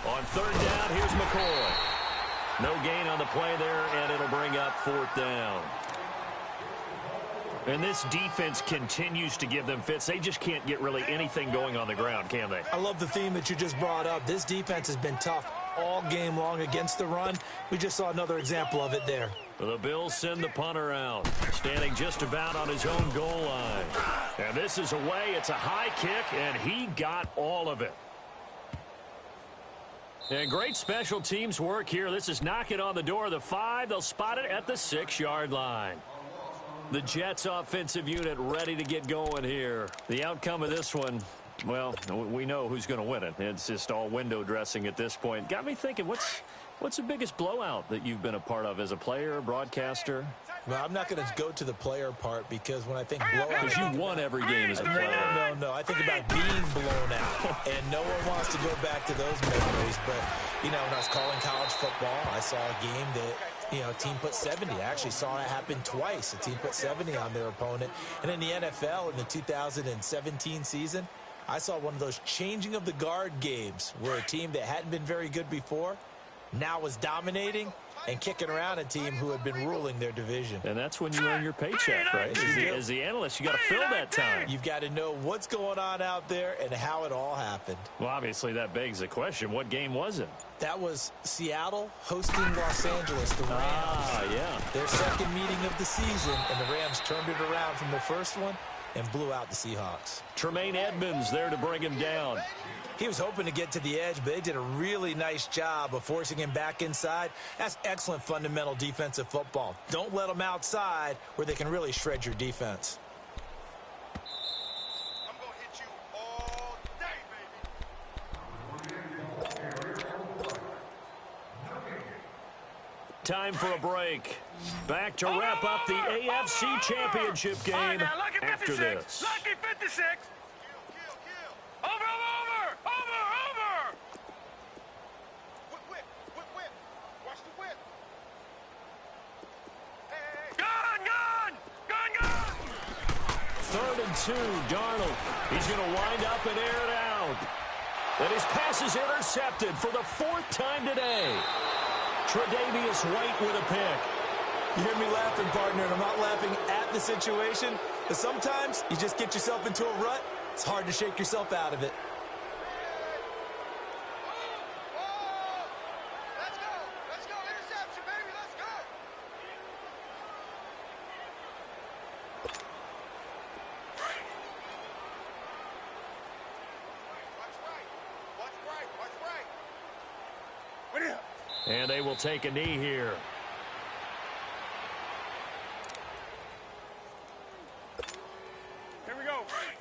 On 3rd down, here's McCoy. No gain on the play there, and it'll bring up 4th down. And this defense continues to give them fits. They just can't get really anything going on the ground, can they? I love the theme that you just brought up. This defense has been tough all game long against the run. We just saw another example of it there. The Bills send the punter out, standing just about on his own goal line. And this is away. It's a high kick, and he got all of it. And great special teams work here. This is knocking on the door of the 5. They'll spot it at the 6-yard line. The Jets offensive unit ready to get going here. The outcome of this one, well, we know who's going to win it. It's just all window dressing at this point. Got me thinking, what's the biggest blowout that you've been a part of as a player, broadcaster? Well, I'm not going to go to the player part because when I think blowout... Because you won every game as a player. No. I think about being blown out, and no one wants to go back to those memories. But, you know, when I was calling college football, I saw a game that, you know, a team put 70. I actually saw it happen twice. A team put 70 on their opponent. And in the NFL, in the 2017 season, I saw one of those changing of the guard games where a team that hadn't been very good before now was dominating and kicking around a team who had been ruling their division. And that's when you earn your paycheck, right? As the analyst, you got to fill that time. You've got to know what's going on out there and how it all happened. Well, obviously, that begs the question, what game was it? That was Seattle hosting Los Angeles, the Rams. Yeah. Their second meeting of the season, and the Rams turned it around from the first one and blew out the Seahawks. Tremaine Edmonds there to bring him down. He was hoping to get to the edge, but they did a really nice job of forcing him back inside. That's excellent fundamental defensive football. Don't let them outside where they can really shred your defense. I'm going to hit you all day, baby. Time for a break. Back to wrap up the AFC Championship game after this. Lucky 56. Over. Whip. Watch the whip. Hey. Gun. 3rd and 2, Darnold. He's going to wind up and air it out. And his pass is intercepted for the 4th time today. Tre'Davious White with a pick. You hear me laughing, partner, and I'm not laughing at the situation, but sometimes you just get yourself into a rut. It's hard to shake yourself out of it. Let's go. Interception, baby. Let's go. Watch right. What is it? And they will take a knee here. Here we go. Hey.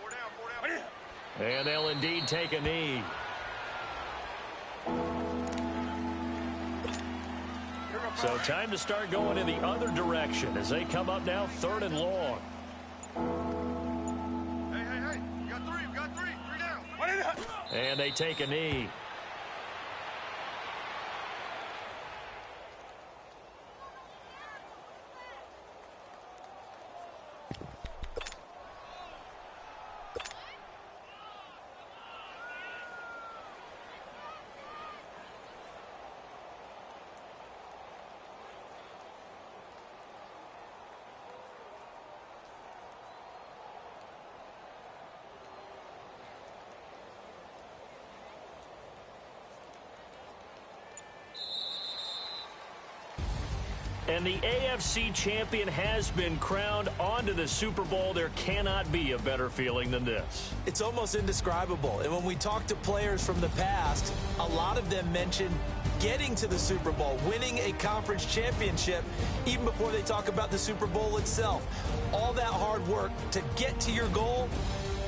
4 down. And they'll indeed take a knee. So time to start going in the other direction as they come up now 3rd and long. Hey. We got 3. 3 down. What is it? And they take a knee. And the AFC champion has been crowned onto the Super Bowl. There cannot be a better feeling than this. It's almost indescribable. And when we talk to players from the past, a lot of them mention getting to the Super Bowl, winning a conference championship, even before they talk about the Super Bowl itself. All that hard work to get to your goal,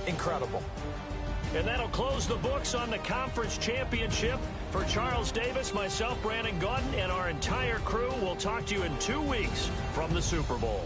incredible. And that'll close the books on the conference championship. For Charles Davis, myself, Brandon Gaudin, and our entire crew, we'll talk to you in 2 weeks from the Super Bowl.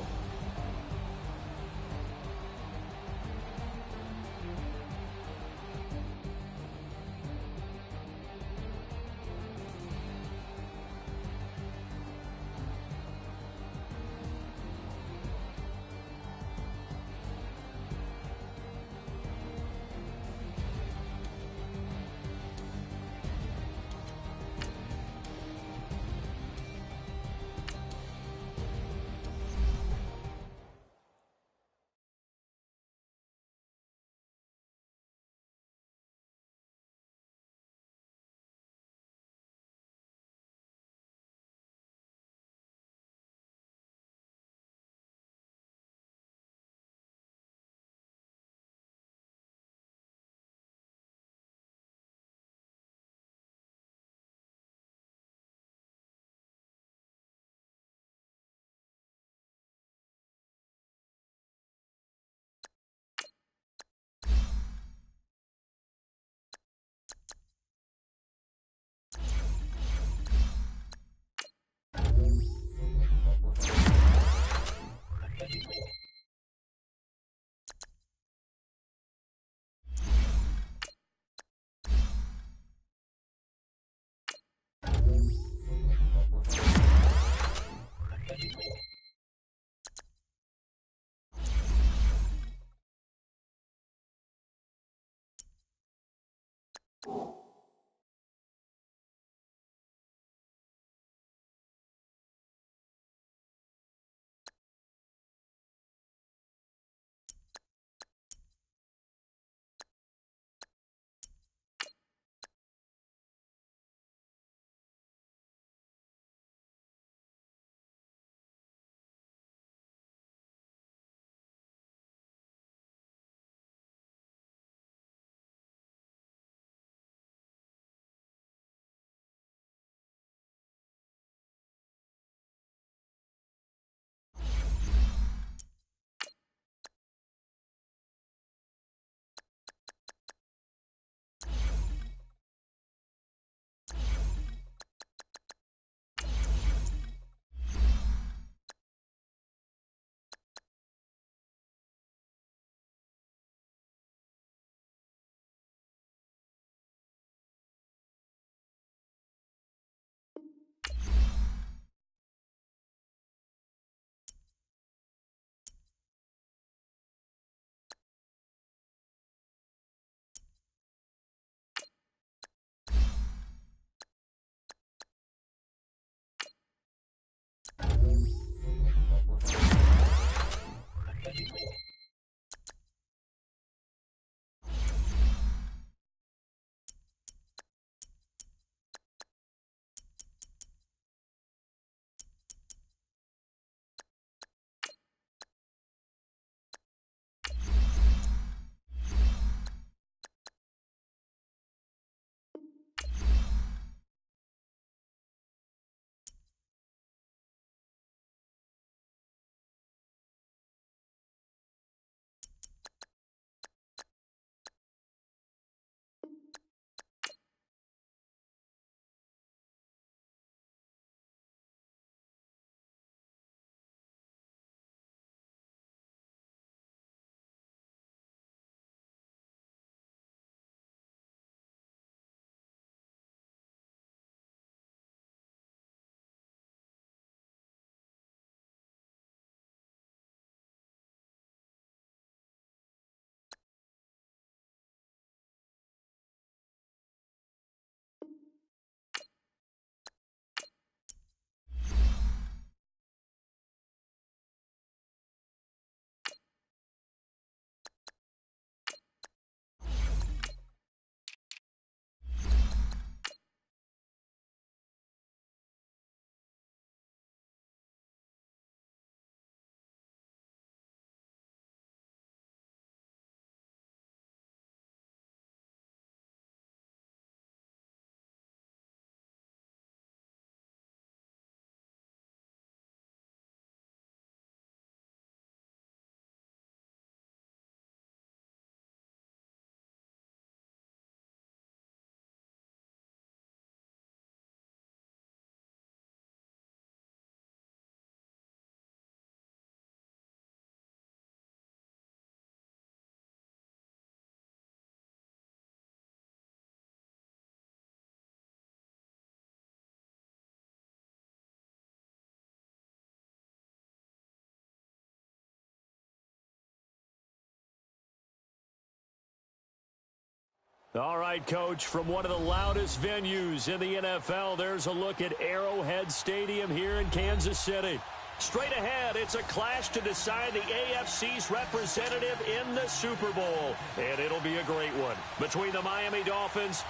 All right, Coach, from one of the loudest venues in the NFL, there's a look at Arrowhead Stadium here in Kansas City. Straight ahead, it's a clash to decide the AFC's representative in the Super Bowl. And it'll be a great one between the Miami Dolphins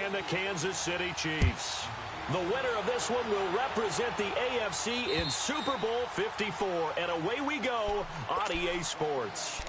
and the Kansas City Chiefs. The winner of this one will represent the AFC in Super Bowl 54. And away we go on EA Sports.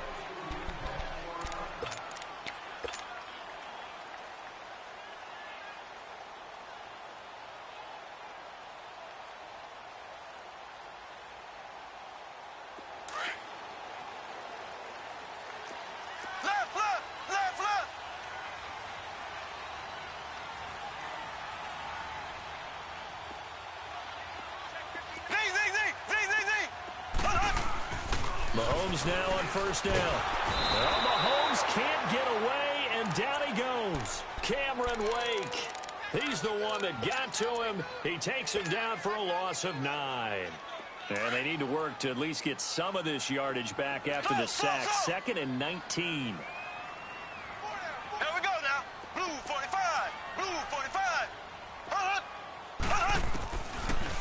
Mahomes now on first down. Well, Mahomes can't get away, and down he goes. Cameron Wake. He's the one that got to him. He takes him down for a loss of 9. And they need to work to at least get some of this yardage back after the sack. 2nd and 19. Here we go now. Blue 45. Blue 45.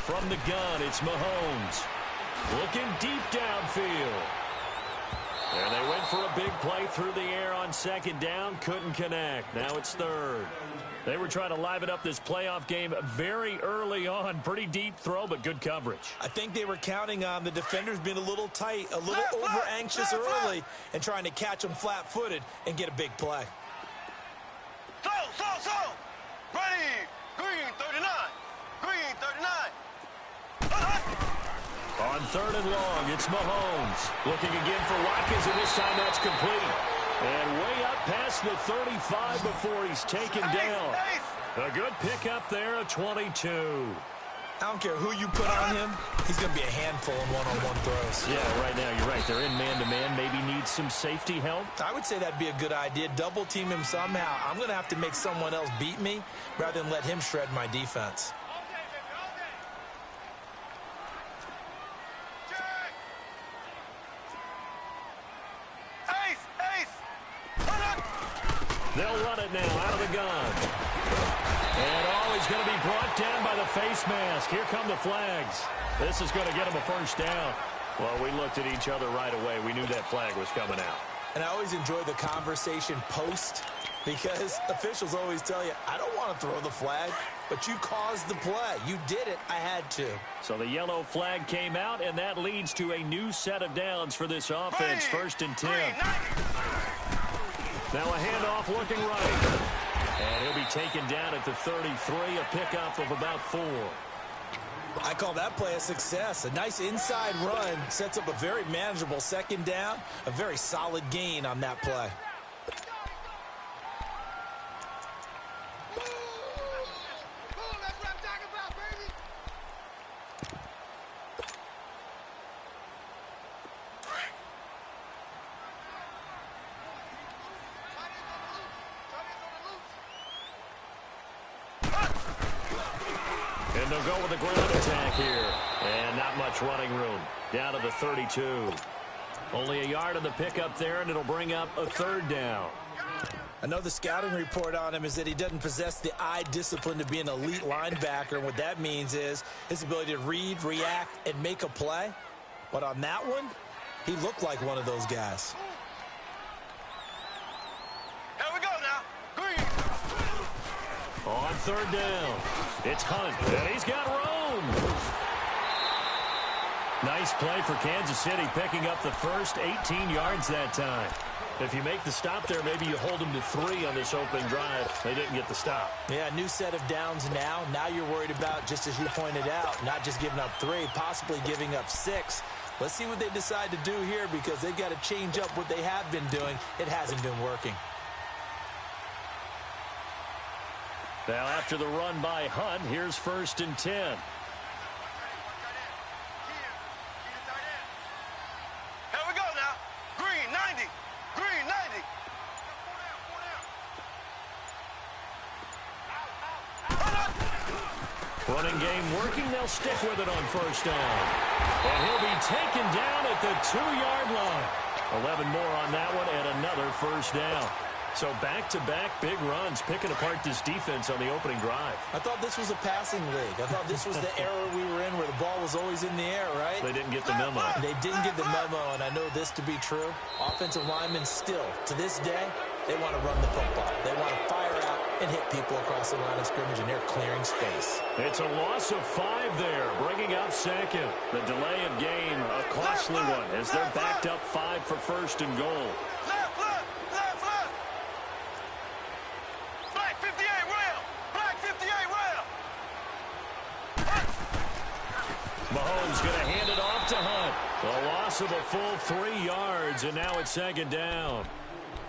From the gun, it's Mahomes. Looking deep downfield. And they went for a big play through the air on 2nd down. Couldn't connect. Now it's 3rd. They were trying to liven up this playoff game very early on. Pretty deep throw, but good coverage. I think they were counting on the defenders being a little tight, a little over-anxious early, and trying to catch them flat-footed and get a big play. So. Ready. Green 39. Green 39. On 3rd and long, it's Mahomes. Looking again for Watkins, and this time that's complete. And way up past the 35 before he's taken down. A good pickup there, a 22. I don't care who you put on him, he's going to be a handful in one-on-one throws. Yeah, right now, you're right. They're in man-to-man. Maybe need some safety help. I would say that'd be a good idea. Double team him somehow. I'm going to have to make someone else beat me rather than let him shred my defense. They'll run it now out of the gun. And he's going to be brought down by the face mask. Here come the flags. This is going to get him a first down. Well, we looked at each other right away. We knew that flag was coming out. And I always enjoy the conversation post because officials always tell you, I don't want to throw the flag, but you caused the play. You did it. I had to. So the yellow flag came out, and that leads to a new set of downs for this offense. 1st and 10. Now a handoff looking right. And he'll be taken down at the 33, a pickup of about 4. I call that play a success. A nice inside run sets up a very manageable 2nd down. A very solid gain on that play. And they'll go with a ground attack here. And not much running room. Down to the 32. Only a yard on the pickup there, and it'll bring up a 3rd down. I know the scouting report on him is that he doesn't possess the eye discipline to be an elite linebacker. And what that means is his ability to read, react, and make a play. But on that one, he looked like one of those guys. Here we go now. Green. On 3rd down, it's Hunt, and he's got room. Nice play for Kansas City, picking up the first 18 yards that time. If you make the stop there, maybe you hold them to 3 on this opening drive. They didn't get the stop. Yeah, new set of downs now. Now you're worried about, just as you pointed out, not just giving up 3, possibly giving up 6. Let's see what they decide to do here because they've got to change up what they have been doing. It hasn't been working. Now after the run by Hunt, here's 1st and 10. Here we go now. Green 90. Green 90. Running game working. They'll stick with it on 1st down. And he'll be taken down at the 2-yard line. 11 more on that one and another 1st down. So back-to-back big runs, picking apart this defense on the opening drive. I thought this was a passing league. I thought this was the era we were in where the ball was always in the air, right? They didn't get the memo. They didn't get the memo, and I know this to be true. Offensive linemen still, to this day, they want to run the football. They want to fire out and hit people across the line of scrimmage, and they're clearing space. It's a loss of 5 there, bringing up second. The delay of game, a costly one, as they're backed up 5 for first and goal. Black 58, rail! Black 58, rail! Mahomes going to hand it off to Hunt. A loss of a full 3 yards, and now it's second down.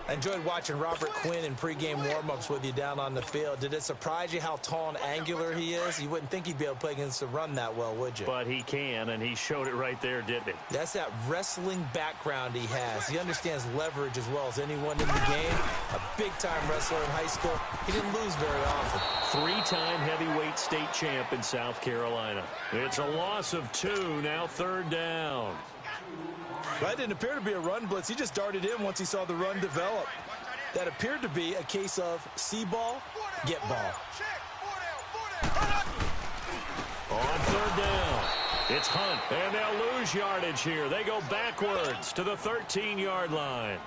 I enjoyed watching Robert Quinn in pregame warm-ups with you down on the field. Did it surprise you how tall and angular he is? You wouldn't think he'd be able to play against the run that well, would you? But he can, and he showed it right there, didn't he? That's that wrestling background he has. He understands leverage as well as anyone in the game. A big-time wrestler in high school. He didn't lose very often. 3-time heavyweight state champ in South Carolina. It's a loss of 2, now third down. That didn't appear to be a run blitz. He just darted in once he saw the run develop. That appeared to be a case of see ball, get ball. On third down, it's Hunt, and they'll lose yardage here. They go backwards to the 13-yard line.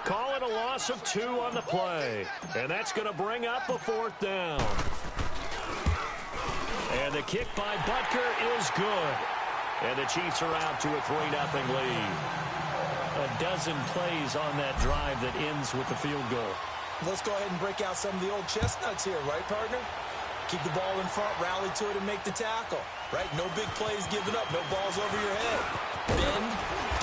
Call it a loss of 2 on the play, and that's going to bring up a 4th down. And the kick by Butker is good. And the Chiefs are out to a 3-0 lead. A dozen plays on that drive that ends with the field goal. Let's go ahead and break out some of the old chestnuts here, right, partner? Keep the ball in front, rally to it, and make the tackle, right? No big plays given up, no balls over your head. Bend,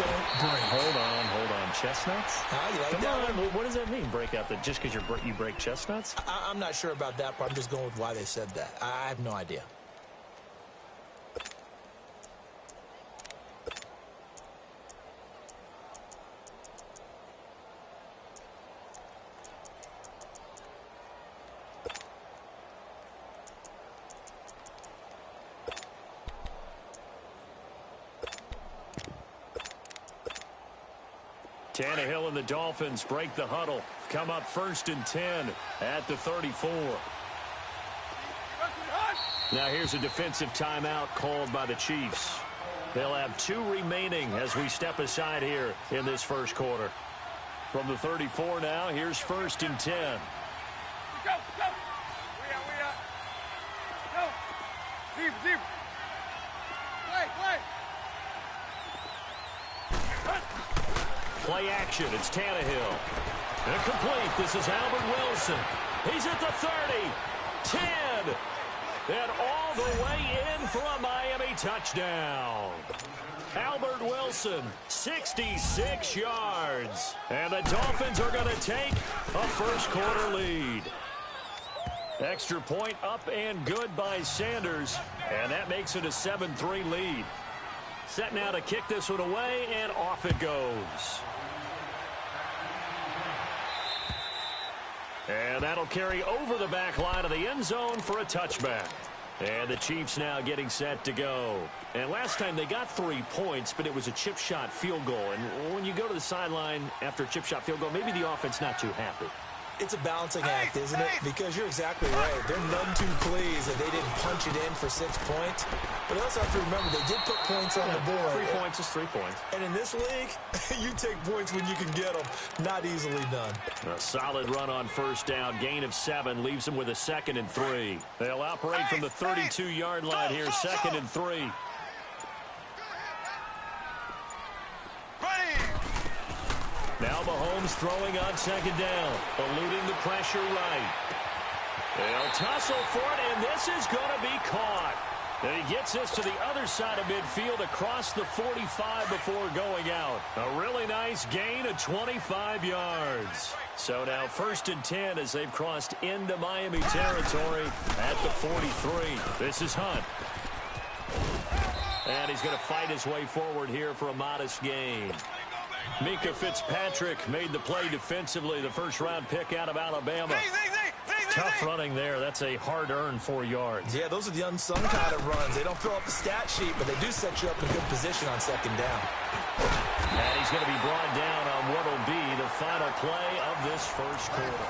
don't break. Hold on. Chestnuts? You like Come that on. one? What does that mean, break out? That just because you break chestnuts? I'm not sure about that, but I'm just going with why they said that. I have no idea. Tannehill and the Dolphins break the huddle. Come up 1st and 10 at the 34. Now here's a defensive timeout called by the Chiefs. They'll have 2 remaining as we step aside here in this first quarter. From the 34 now, here's 1st and 10. Go! We out! Go! Deep! Play! Play action. It's Tannehill. Incomplete. This is Albert Wilson. He's at the 30. 10. And all the way in for a Miami touchdown. Albert Wilson, 66 yards. And the Dolphins are going to take a first quarter lead. Extra point up and good by Sanders. And that makes it a 7-3 lead. Set now to kick this one away, and off it goes. And that'll carry over the back line of the end zone for a touchback. And the Chiefs now getting set to go. And last time they got 3 points, but it was a chip shot field goal. And when you go to the sideline after a chip shot field goal, maybe the offense not too happy. It's a balancing act, isn't it? Because you're exactly right. They're none too pleased that they didn't punch it in for 6 points. But you also have to remember, they did put points on the board. 3 points is 3 points. And in this league, you take points when you can get them. Not easily done. A solid run on first down. Gain of 7 leaves them with a 2nd and 3. They'll operate from the 32-yard line here, 2nd and 3. Now Mahomes throwing on 2nd down, eluding the pressure right. They'll tussle for it, and this is going to be caught. And he gets this to the other side of midfield across the 45 before going out. A really nice gain of 25 yards. So now 1st and 10 as they've crossed into Miami territory at the 43. This is Hunt. And he's going to fight his way forward here for a modest gain. Minkah Fitzpatrick made the play defensively, the first-round pick out of Alabama. Tough running there. That's a hard-earned 4 yards. Yeah, those are the unsung kind of runs. They don't fill up the stat sheet, but they do set you up in a good position on 2nd down. And he's going to be brought down on what will be the final play of this first quarter.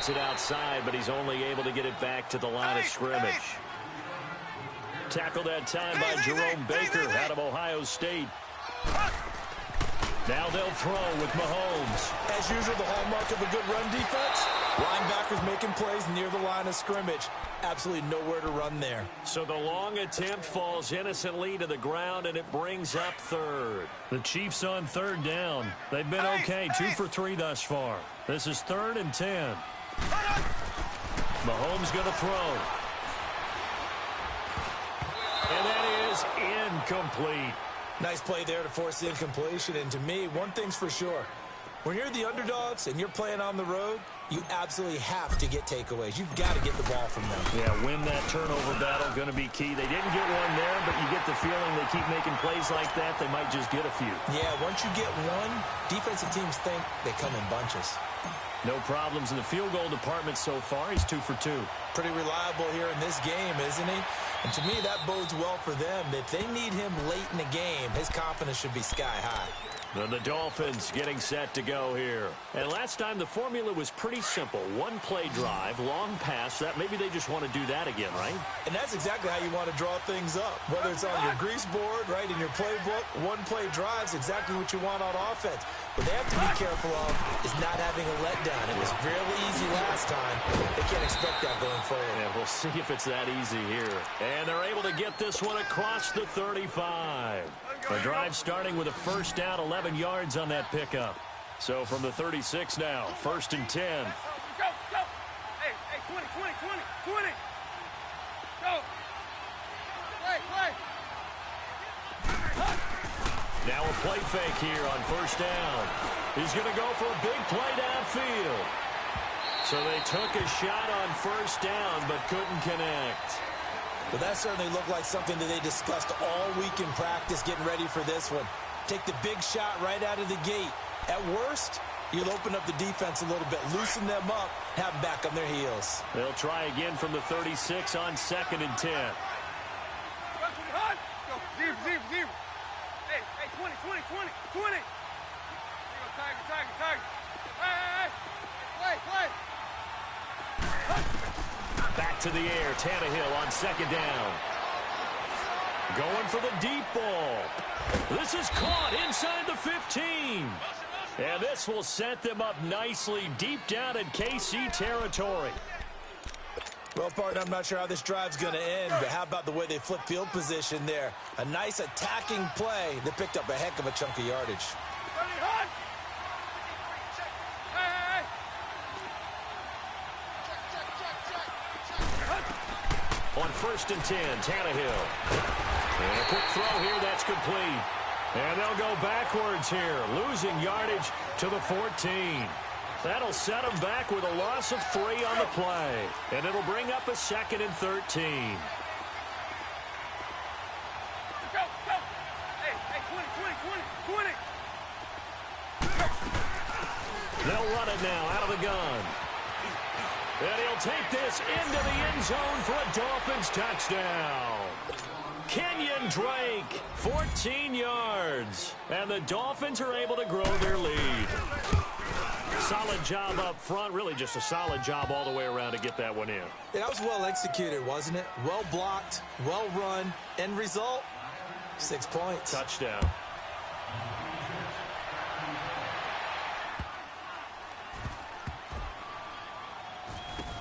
It outside, but he's only able to get it back to the line of scrimmage. Tackled that time by Jerome Baker out of Ohio State. Now they'll throw with Mahomes. As usual, the hallmark of a good run defense, linebackers making plays near the line of scrimmage. Absolutely nowhere to run there. So the long attempt falls innocently to the ground, and it brings up third. The Chiefs on third down. They've been okay, 2 for 3 thus far. This is 3rd and 10. Mahomes going to throw. And that is incomplete. Nice play there to force the incompletion. And to me, one thing's for sure. When you're the underdogs and you're playing on the road, you absolutely have to get takeaways. You've got to get the ball from them. Yeah, win that turnover battle, going to be key. They didn't get one there, but you get the feeling they keep making plays like that, they might just get a few. Yeah, once you get one, defensive teams think they come in bunches. No problems in the field goal department so far. He's 2 for 2. Pretty reliable here in this game, isn't he? And to me, that bodes well for them. If they need him late in the game, his confidence should be sky high. And the Dolphins getting set to go here. And last time the formula was pretty simple. One play drive, long pass. That maybe they just want to do that again, right? And that's exactly how you want to draw things up. Whether it's on your grease board, right, in your playbook, one play drive is exactly what you want on offense. What they have to be careful of is not having a letdown. It was fairly easy last time. They can't expect that going forward. Yeah, we'll see if it's that easy here. And they're able to get this one across the 35. The drive starting with a first down, 11 yards on that pickup. So from the 36 now, 1st and 10. Go, go. Hey, 20. Go. Play. Now a play fake here on first down. He's going to go for a big play downfield. So they took a shot on first down, but couldn't connect. But that certainly looked like something that they discussed all week in practice getting ready for this one. Take the big shot right out of the gate. At worst, you'll open up the defense a little bit, loosen them up, have them back on their heels. They'll try again from the 36 on 2nd and 10. Zero. Hey, 20. Tiger. Hey. Play. Back to the air, Tannehill on 2nd down. Going for the deep ball. This is caught inside the 15. And this will set them up nicely deep down in KC territory. Well, partner, I'm not sure how this drive's going to end, but how about the way they flip field position there? A nice attacking play that picked up a heck of a chunk of yardage. On 1st and 10, Tannehill. And a quick throw here, that's complete. And they'll go backwards here, losing yardage to the 14. That'll set them back with a loss of 3 on the play. And it'll bring up a 2nd and 13. Go. Hey, 20. They'll run it now out of the gun. And he'll take this into the end zone for a Dolphins touchdown. Kenyon Drake, 14 yards. And the Dolphins are able to grow their lead. Solid job up front. Really just a solid job all the way around to get that one in. Yeah, that was well executed, wasn't it? Well blocked, well run. End result, 6 points. Touchdown.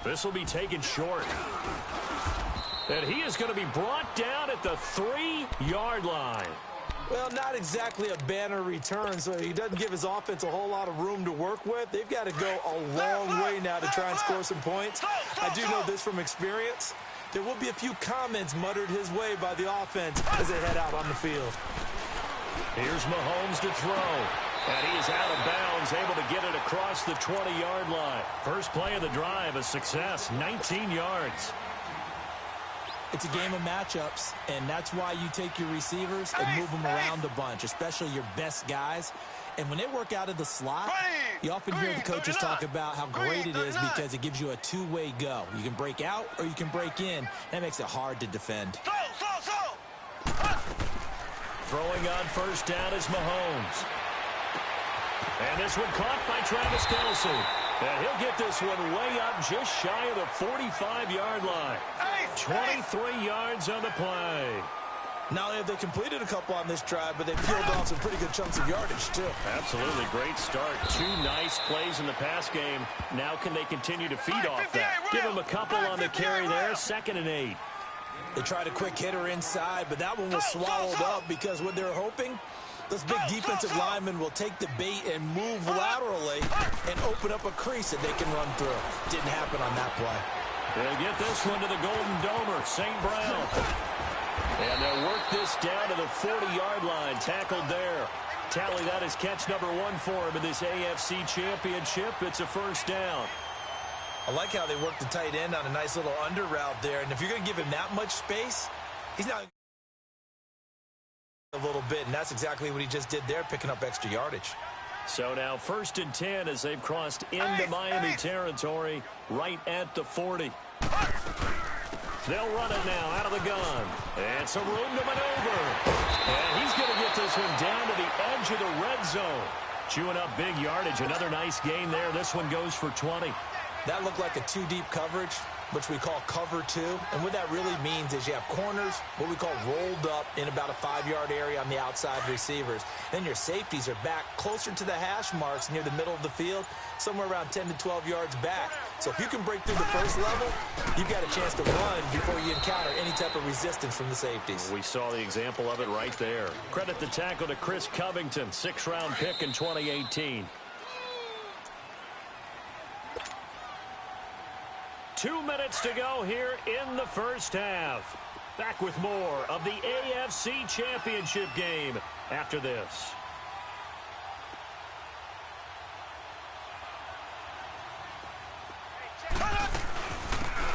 This will be taken short. And he is going to be brought down at the 3-yard line. Well, not exactly a banner return, so he doesn't give his offense a whole lot of room to work with. They've got to go a long way now to try and score some points. I do know this from experience. There will be a few comments muttered his way by the offense as they head out on the field. Here's Mahomes to throw. And he is out of bounds, able to get it across the 20-yard line. First play of the drive, a success, 19 yards. It's a game of matchups, and that's why you take your receivers and move them around a bunch, especially your best guys. And when they work out of the slot, you often hear the coaches talk about how great it is because it gives you a two-way go. You can break out or you can break in. That makes it hard to defend. Throwing on first down is Mahomes. And this one caught by Travis Kelce. And he'll get this one way up just shy of the 45-yard line. 23 yards on the play. Not only have they completed a couple on this drive, but they peeled off some pretty good chunks of yardage, too. Absolutely. Great start. 2 nice plays in the pass game. Now can they continue to feed off that? Give them a couple on the carry there. 2nd and 8. They tried a quick hitter inside, but that one was swallowed up because what they're hoping, those big defensive linemen will take the bait and move laterally and open up a crease that they can run through. Didn't happen on that play. They'll get this one to the Golden Domer, St. Brown. And they'll work this down to the 40-yard line. Tackled there. Tally that is catch number 1 for him in this AFC Championship. It's a first down. I like how they work the tight end on a nice little under route there. And if you're going to give him that much space, he's not a little bit. And that's exactly what he just did there, picking up extra yardage. So now 1st and 10 as they've crossed into Miami territory right at the 40. They'll run it now out of the gun. And some room to maneuver. And he's going to get this one down to the edge of the red zone. Chewing up big yardage. Another nice gain there. This one goes for 20. That looked like a 2-deep coverage, which we call cover 2. And what that really means is you have corners, what we call rolled up in about a 5-yard area on the outside receivers. Then your safeties are back closer to the hash marks near the middle of the field, somewhere around 10 to 12 yards back. So if you can break through the first level, you've got a chance to run before you encounter any type of resistance from the safeties. We saw the example of it right there. Credit the tackle to Chris Covington, 6th-round pick in 2018. 2 minutes to go here in the first half. Back with more of the AFC Championship game after this.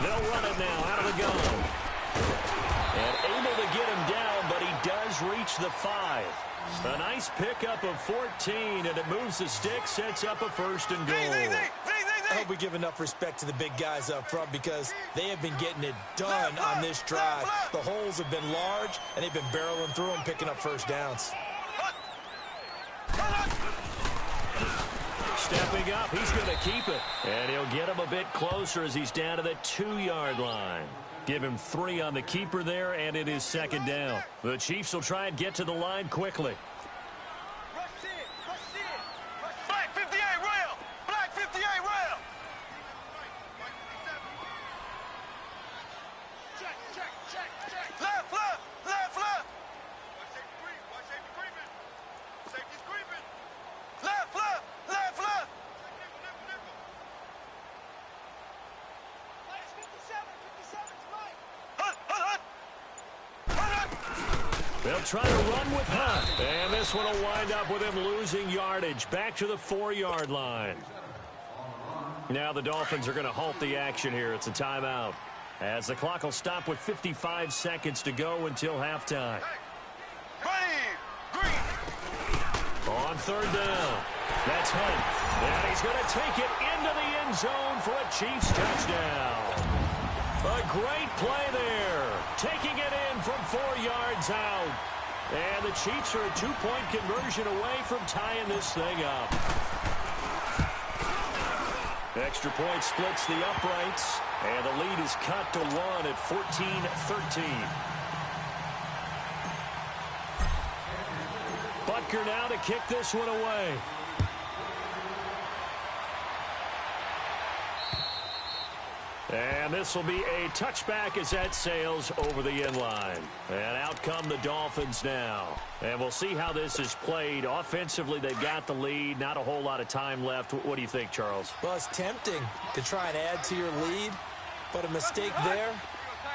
They'll run it now out of the gun. And able to get him down, but he does reach the 5. A nice pickup of 14, and it moves the stick, sets up a 1st and goal. I hope we give enough respect to the big guys up front because they have been getting it done on this drive. The holes have been large, and they've been barreling through them, picking up first downs. Stepping up, he's going to keep it. And he'll get him a bit closer as he's down to the 2-yard line. Give him 3 on the keeper there, and it is 2nd down. The Chiefs will try and get to the line quickly. They'll try to run with Hunt. And this one will wind up with him losing yardage. Back to the 4-yard line. Now the Dolphins are going to halt the action here. It's a timeout. As the clock will stop with 55 seconds to go until halftime. On 3rd down. That's Hunt. And he's going to take it into the end zone for a Chiefs touchdown. A great play there. Taking it in from 4 yards out. And the Chiefs are a 2-point conversion away from tying this thing up. Extra point splits the uprights. And the lead is cut to 1 at 14-13. Butker now to kick this one away. And this will be a touchback as that sails over the end line. And out come the Dolphins now. And we'll see how this is played. Offensively, they've got the lead. Not a whole lot of time left. What do you think, Charles? Well, it's tempting to try and add to your lead, but a mistake there,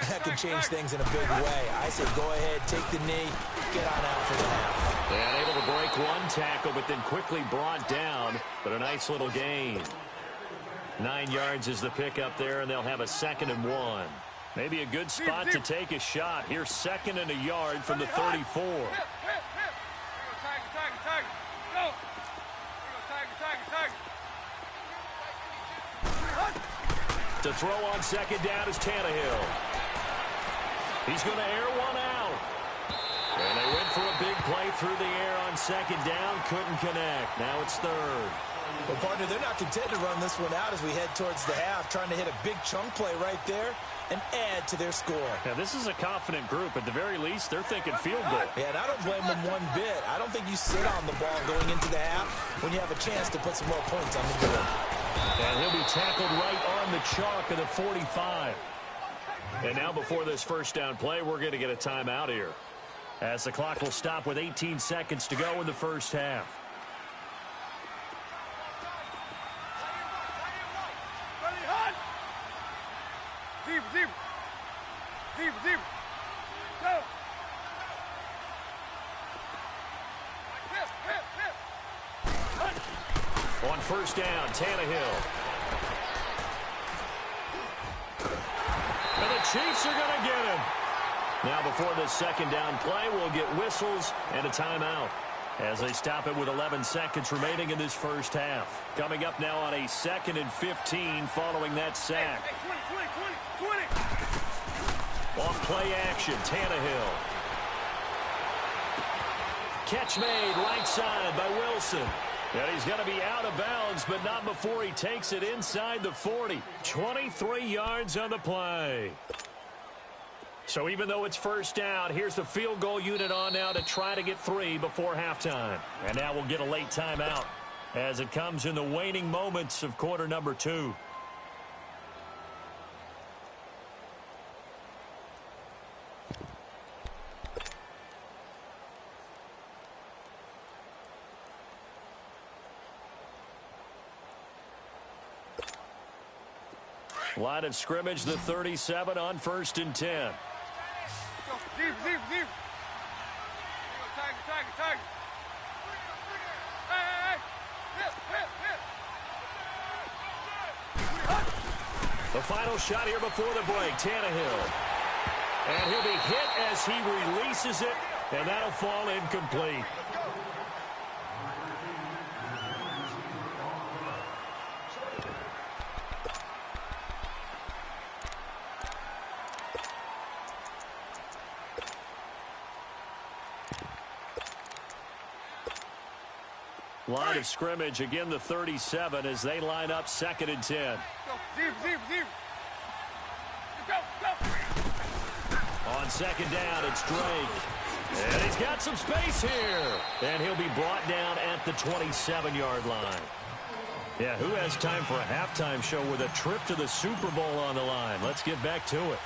that can change things in a big way. I say go ahead, take the knee, get on out for the half. And able to break one tackle, but then quickly brought down. But a nice little gain. 9 yards is the pickup there, and they'll have a 2nd and 1. Maybe a good spot to take a shot. Here's 2nd and a yard from the 34. To throw on 2nd down is Tannehill. He's going to air one out. And they went for a big play through the air on 2nd down. Couldn't connect. Now it's 3rd. Well, partner, they're not content to run this one out as we head towards the half, trying to hit a big chunk play right there and add to their score. Now, this is a confident group. At the very least, they're thinking field goal. Yeah, and I don't blame them one bit. I don't think you sit on the ball going into the half when you have a chance to put some more points on the board. And he'll be tackled right on the chalk of the 45. And now before this first down play, we're going to get a timeout here, as the clock will stop with 18 seconds to go in the first half. Go! On first down, Tannehill. And the Chiefs are going to get him. Now before this 2nd down play, we'll get whistles and a timeout as they stop it with 11 seconds remaining in this first half. Coming up now on a 2nd and 15 following that sack. 20. Off play action, Tannehill. Catch made right side by Wilson. And he's going to be out of bounds, but not before he takes it inside the 40. 23 yards on the play. So even though it's first down, here's the field goal unit on now to try to get 3 before halftime. And now we'll get a late timeout as it comes in the waning moments of quarter number 2. Line of scrimmage, the 37 on 1st and 10. Deep. Tiger. Hey. The final shot here before the break, Tannehill. And he'll be hit as he releases it, and that'll fall incomplete. Line of scrimmage, again the 37 as they line up 2nd and 10. Go. Deep. Go. On 2nd down, it's Drake. And he's got some space here. And he'll be brought down at the 27-yard line. Yeah, who has time for a halftime show with a trip to the Super Bowl on the line? Let's get back to it.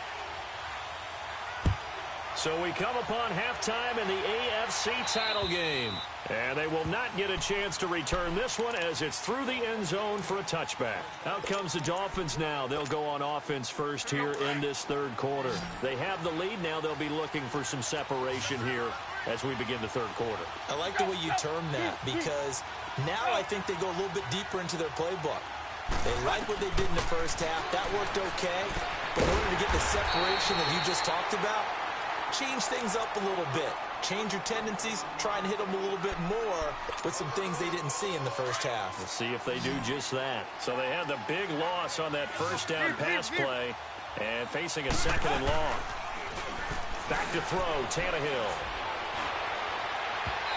So we come upon halftime in the AFC title game. And they will not get a chance to return this one as it's through the end zone for a touchback. Out comes the Dolphins now. They'll go on offense first here in this 3rd quarter. They have the lead. Now they'll be looking for some separation here as we begin the 3rd quarter. I like the way you term that because now I think they go a little bit deeper into their playbook. They like what they did in the first half. That worked okay. But in order to get the separation that you just talked about, change things up a little bit. Change your tendencies, try and hit them a little bit more with some things they didn't see in the first half. We'll see if they do just that. So they had the big loss on that first down pass play and facing a 2nd and long. Back to throw, Tannehill.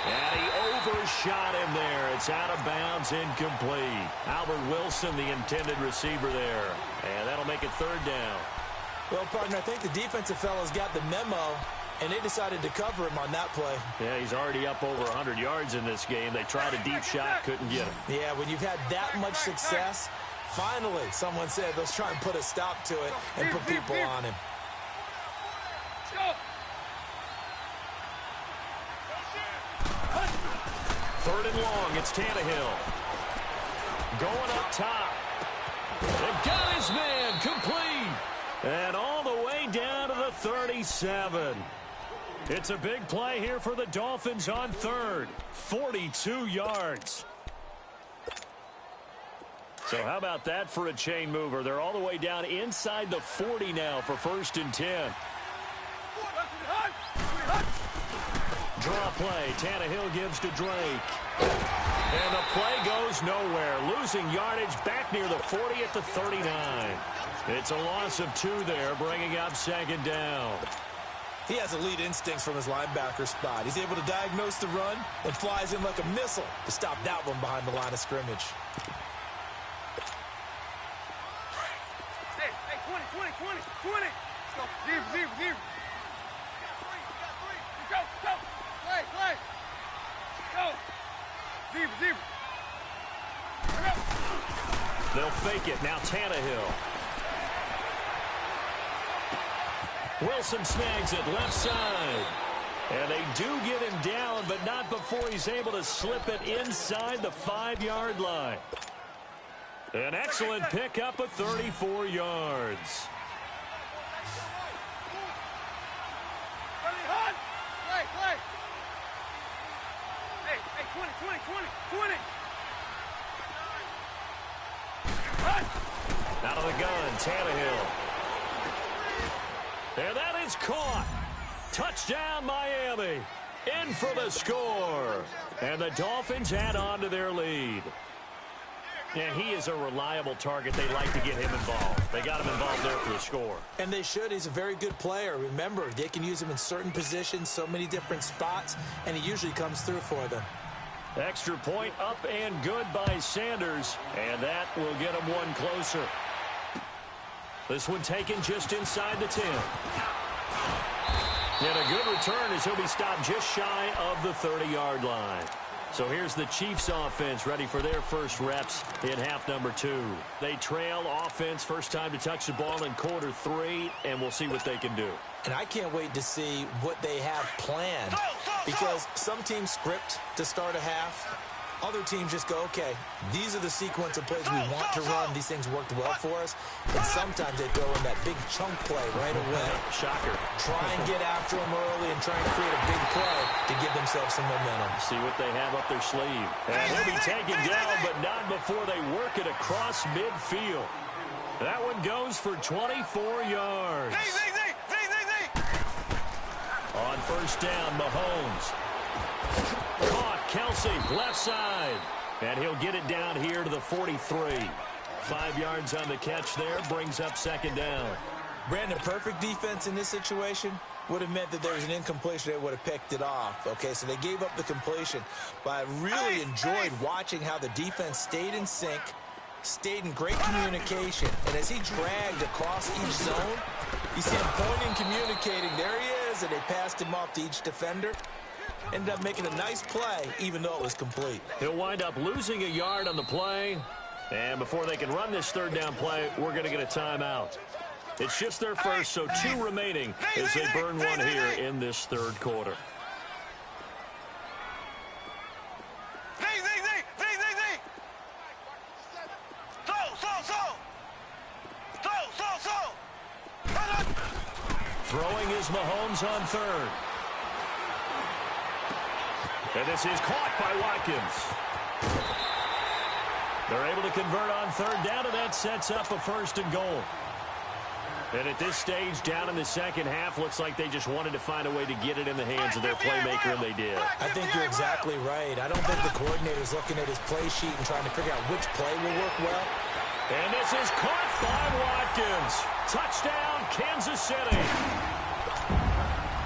And he overshot him there. It's out of bounds, incomplete. Albert Wilson, the intended receiver there. And that'll make it 3rd down. Well, partner, I think the defensive fellas got the memo, and they decided to cover him on that play. Yeah, he's already up over 100 yards in this game. They tried a deep shot, couldn't get him. Yeah, when you've had that much success, finally, someone said, let's try and put a stop to it and put people on him. Third and long, it's Tannehill. Going up top. They got his man, complete. And all the way down to the 37. It's a big play here for the Dolphins on 3rd. 42 yards. So how about that for a chain mover? They're all the way down inside the 40 now for 1st and 10. Draw play. Tannehill gives to Drake. And the play goes nowhere. Losing yardage back near the 40 at the 39. It's a loss of 2 there, bringing up 2nd down. He has elite instincts from his linebacker spot. He's able to diagnose the run and flies in like a missile to stop that one behind the line of scrimmage. Hey, 20. Let's go. Zero. Go. Play. Go. Zero. They'll fake it. Now Tannehill. Wilson snags it left side. And they do get him down, but not before he's able to slip it inside the 5-yard line. An excellent pickup of 34 yards. Play. Hey, 20. Out of the gun, Tannehill. And that is caught. Touchdown, Miami. In for the score. And the Dolphins add on to their lead. And he is a reliable target. They like to get him involved. They got him involved there for the score. And they should. He's a very good player. Remember, they can use him in certain positions, so many different spots, and he usually comes through for them. Extra point up and good by Sanders. And that will get him one closer. This one taken just inside the 10. And a good return as he'll be stopped just shy of the 30-yard line. So here's the Chiefs offense ready for their first reps in half number 2. They trail offense first time to touch the ball in quarter 3, and we'll see what they can do. And I can't wait to see what they have planned, because some teams script to start a half. Other teams just go, okay, these are the sequence of plays we want to run. These things worked well for us. And sometimes they throw in that big chunk play right away. Shocker. Try and get after them early and try and create a big play to give themselves some momentum. See what they have up their sleeve. And he'll be taken down, but not before they work it across midfield. That one goes for 24 yards. On first down, Mahomes. Caught, Kelce, left side. And he'll get it down here to the 43. 5 yards on the catch there, brings up 2nd down. Brandon, perfect defense in this situation would have meant that there was an incompletion. They would have picked it off. Okay, so they gave up the completion. But I really enjoyed watching how the defense stayed in sync, stayed in great communication. And as he dragged across each zone, you see him pointing, communicating. There he is, and they passed him off to each defender. Ended up making a nice play, even though it was complete. He'll wind up losing a yard on the play. And before they can run this 3rd down play, we're going to get a timeout. It's just their first, so 2 remaining as they burn one here in this 3rd quarter. Throwing is Mahomes on 3rd. And this is caught by Watkins. They're able to convert on 3rd down, and that sets up a 1st and goal. And at this stage, down in the second half, looks like they just wanted to find a way to get it in the hands of their playmaker, and they did. I think you're exactly right. I don't think the coordinator's looking at his play sheet and trying to figure out which play will work well. And this is caught by Watkins. Touchdown, Kansas City.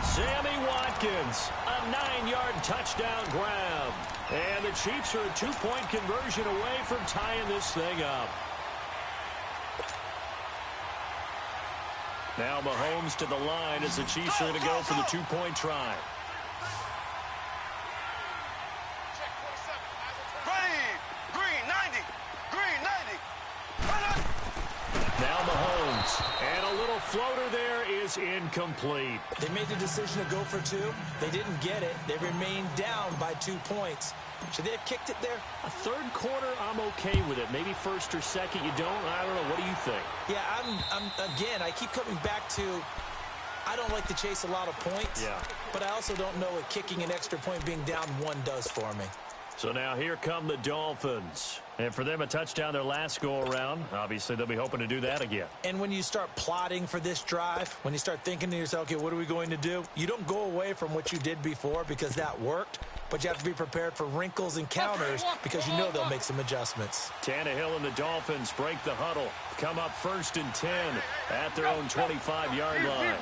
Sammy Watkins, a 9-yard touchdown grab. And the Chiefs are a 2-point conversion away from tying this thing up. Now Mahomes to the line as the Chiefs are going to go for the 2-point try. Now Mahomes, and a little floater there is incomplete. They made the decision to go for 2. They didn't get it. They remained down by 2 points. Should they have kicked it there? A 3rd quarter, I'm okay with it. Maybe 1st or 2nd, you don't. I don't know. What do you think? Yeah, again, I keep coming back to, I don't like to chase a lot of points. Yeah. But I also don't know what kicking an extra point being down 1 does for me. So now here come the Dolphins. And for them, a touchdown their last go-around. Obviously, they'll be hoping to do that again. And when you start plotting for this drive, when you start thinking to yourself, okay, what are we going to do? You don't go away from what you did before because that worked, but you have to be prepared for wrinkles and counters because you know they'll make some adjustments. Tannehill and the Dolphins break the huddle. Come up 1st and 10 at their own 25-yard line.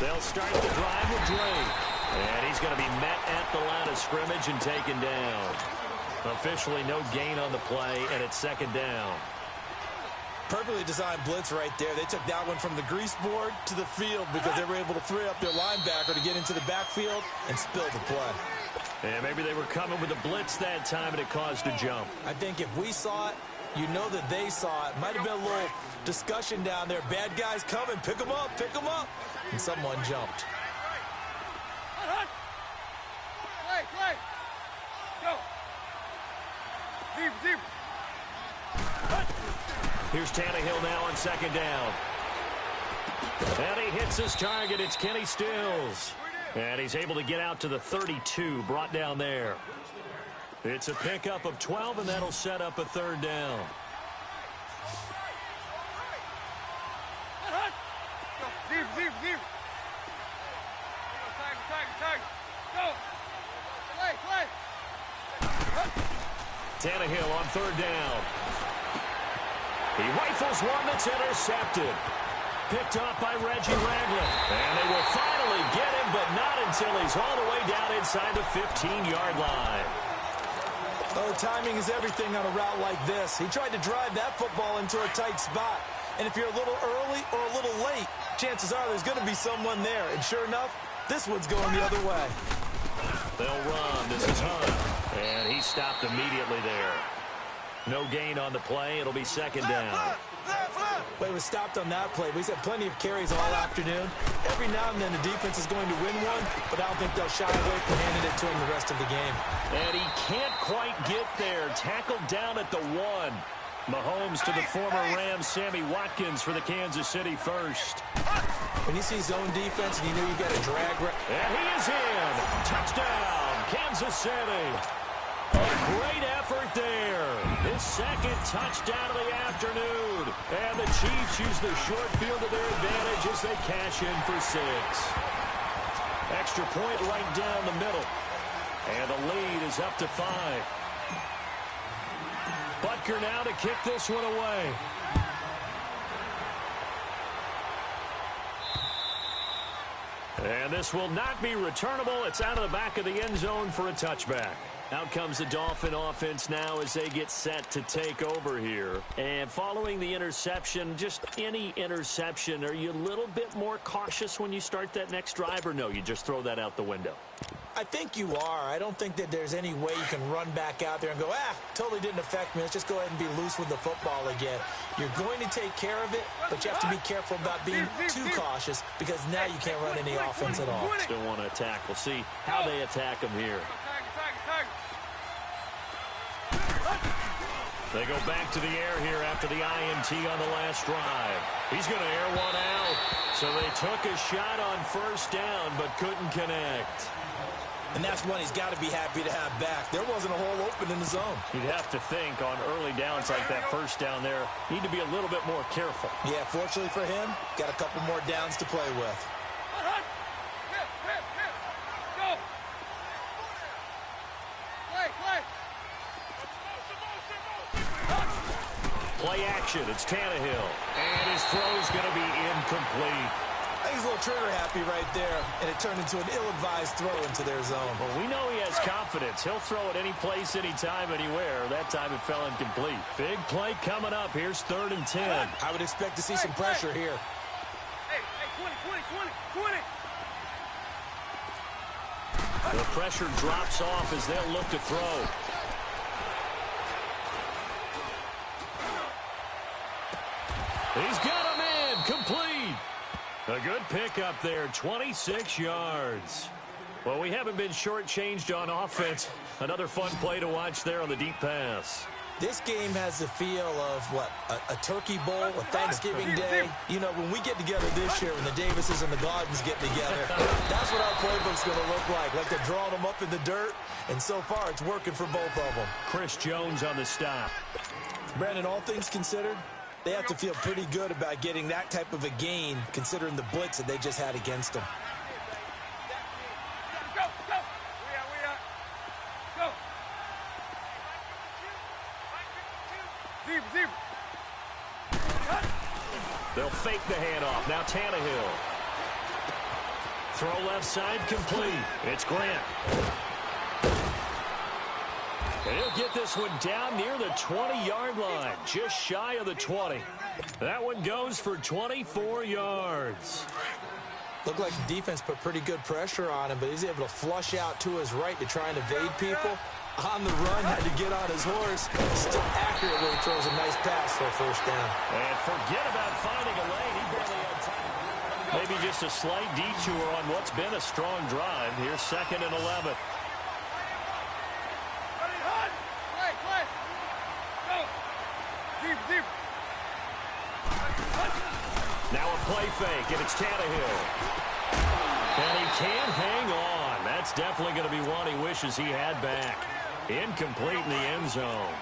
They'll start the drive with Drake. And he's going to be met at the line of scrimmage and taken down. Officially no gain on the play, and it's 2nd down. Perfectly designed blitz right there. They took that one from the grease board to the field because they were able to free up their linebacker to get into the backfield and spill the play. And maybe they were coming with a blitz that time, and it caused a jump. I think if we saw it, you know that they saw it. Might have been a little discussion down there. Bad guys coming. Pick them up. Pick them up. And someone jumped. Play. Go. Zero. Here's Tannehill now on 2nd down. And he hits his target. It's Kenny Stills. And he's able to get out to the 32, brought down there. It's a pickup of 12, and that'll set up a 3rd down. Zero. Tiger. Go. Play. Tannehill on 3rd down. He rifles one that's intercepted. Picked up by Reggie Ragland. And they will finally get him, but not until he's all the way down inside the 15-yard line. Oh, timing is everything on a route like this. He tried to drive that football into a tight spot. And if you're a little early or a little late, chances are there's going to be someone there. And sure enough, this one's going the other way. They'll run. This is Hunt. And he stopped immediately there. No gain on the play. It'll be 2nd down. Well, he was stopped on that play. He's had plenty of carries all afternoon. Every now and then the defense is going to win one, but I don't think they'll shy away from handing it to him the rest of the game. And he can't quite get there. Tackled down at the 1. Mahomes to the former Rams, Sammy Watkins for the Kansas City first. When you see zone defense and you know you've got a drag. And he is in. Touchdown, Kansas City. A great effort there. His 2nd touchdown of the afternoon. And the Chiefs use the short field to their advantage as they cash in for 6. Extra point right down the middle. And the lead is up to 5. Butker now to kick this one away. And this will not be returnable. It's out of the back of the end zone for a touchback. Out comes the Dolphin offense now as they get set to take over here. And following the interception, just any interception, are you a little bit more cautious when you start that next drive, or no, you just throw that out the window? I think you are. I don't think that there's any way you can run back out there and go, totally didn't affect me. Let's just go ahead and be loose with the football again. You're going to take care of it, but you have to be careful about being too cautious because now you can't run any offense at all. Still want to attack. We'll see how they attack him here. They go back to the air here after the INT on the last drive. He's going to air one out. So they took a shot on 1st down, but couldn't connect. And that's one he's got to be happy to have back. There wasn't a hole open in the zone. You'd have to think on early downs like that 1st down there, need to be a little bit more careful. Yeah, fortunately for him, got a couple more downs to play with. Go. Play action. It's Tannehill. And his throw's going to be incomplete. I think he's a little trigger happy right there, and it turned into an ill-advised throw into their zone. Well, we know he has confidence. He'll throw it any place, anytime, anywhere. That time it fell incomplete. Big play coming up. Here's 3rd and 10. I would expect to see some pressure here. Hey, 20. The pressure drops off as they'll look to throw. He's got him in. Complete. A good pickup there, 26 yards. Well, we haven't been shortchanged on offense. Another fun play to watch there on the deep pass. This game has the feel of, what, a Turkey Bowl, a Thanksgiving Day. You know, when we get together this year, when the Davises and the Gardens get together, that's what our playbook's going to look like. Like they're drawing them up in the dirt, and so far it's working for both of them. Chris Jones on the stop. Brandon, all things considered, they have to feel pretty good about getting that type of a gain, considering the blitz that they just had against them. They'll fake the handoff. Now Tannehill. Throw left side complete. It's Grant. And he'll get this one down near the 20-yard line, just shy of the 20. That one goes for 24 yards. Looked like the defense put pretty good pressure on him, but he's able to flush out to his right to try and evade people. On the run, had to get on his horse. Still accurate when he throws a nice pass for a first down. And forget about finding a lane. He barely had time. Maybe just a slight detour on what's been a strong drive. Here's 2nd and 11. Now a play fake, and it's Tannehill. And he can't hang on. That's definitely going to be one he wishes he had back. Incomplete in the end zone.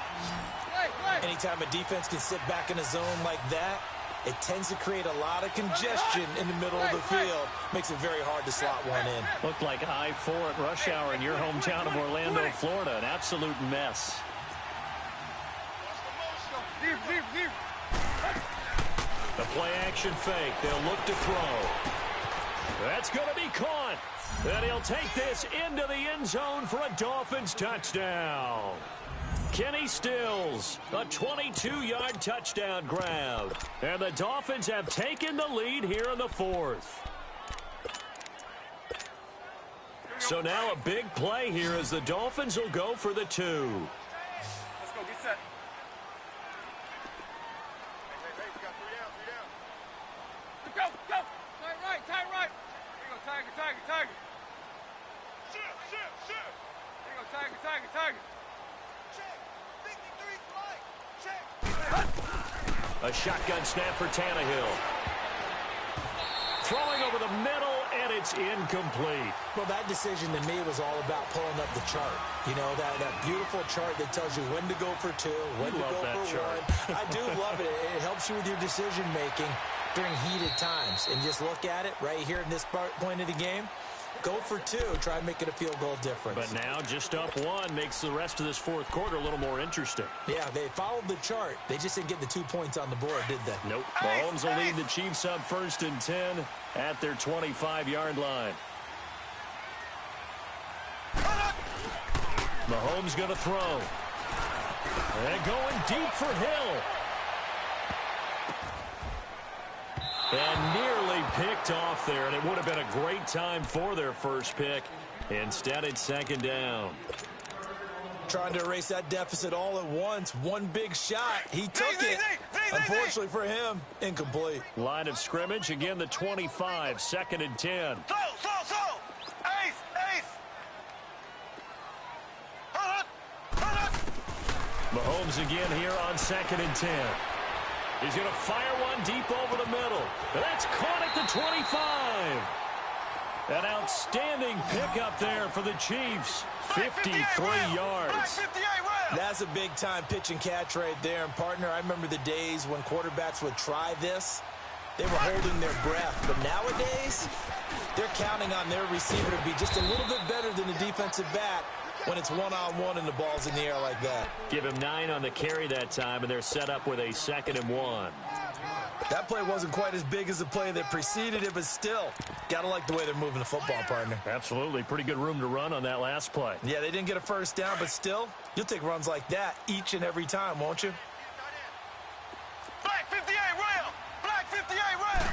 Anytime a defense can sit back in a zone like that, it tends to create a lot of congestion in the middle of the field. Makes it very hard to slot one in. Looked like I-4 at rush hour in your hometown of Orlando, Florida. An absolute mess. The play-action fake. They'll look to throw. That's going to be caught. And he'll take this into the end zone for a Dolphins touchdown. Kenny Stills, a 22-yard touchdown grab. And the Dolphins have taken the lead here in the 4th. So now a big play here as the Dolphins will go for the 2. Let's go, get set. Go, go. Tight right, tight right. There you go, Tiger, Tiger, Tiger. Shift, shift, shift. There you go, Tiger, Tiger, Tiger. Check. 53 flight. Check. A shotgun snap for Tannehill. Throwing over the middle, and it's incomplete. Well, that decision to me was all about pulling up the chart. You know, that beautiful chart that tells you when to go for 2, when to go for 1. I do love it. It helps you with your decision-making during heated times. And just look at it right here in this point of the game. Go for 2. Try and make it a field goal difference. But now just up 1 makes the rest of this 4th quarter a little more interesting. Yeah, they followed the chart. They just didn't get the 2 points on the board, did they? Nope. Mahomes will lead the Chiefs up 1st and 10 at their 25-yard line. Mahomes going to throw. And going deep for Hill. And nearly picked off there, and it would have been a great time for their first pick. Instead, it's 2nd down. Trying to erase that deficit all at once. One big shot. He took it. Unfortunately for him, incomplete. Line of scrimmage, again the 25, 2nd and 10. So. Ace, ace. Mahomes again here on 2nd and 10. He's going to fire one deep over the middle. That's caught at the 25. An outstanding pickup there for the Chiefs. 53 yards. That's a big-time pitch and catch right there. And, partner, I remember the days when quarterbacks would try this. They were holding their breath. But nowadays, they're counting on their receiver to be just a little bit better than the defensive back when it's one-on-one and the ball's in the air like that. Give him 9 on the carry that time, and they're set up with a 2nd and 1. That play wasn't quite as big as the play that preceded it, but still, got to like the way they're moving the football, partner. Absolutely. Pretty good room to run on that last play. Yeah, they didn't get a first down, but still, you'll take runs like that each and every time, won't you? Black 58 rail. Black 58 rail.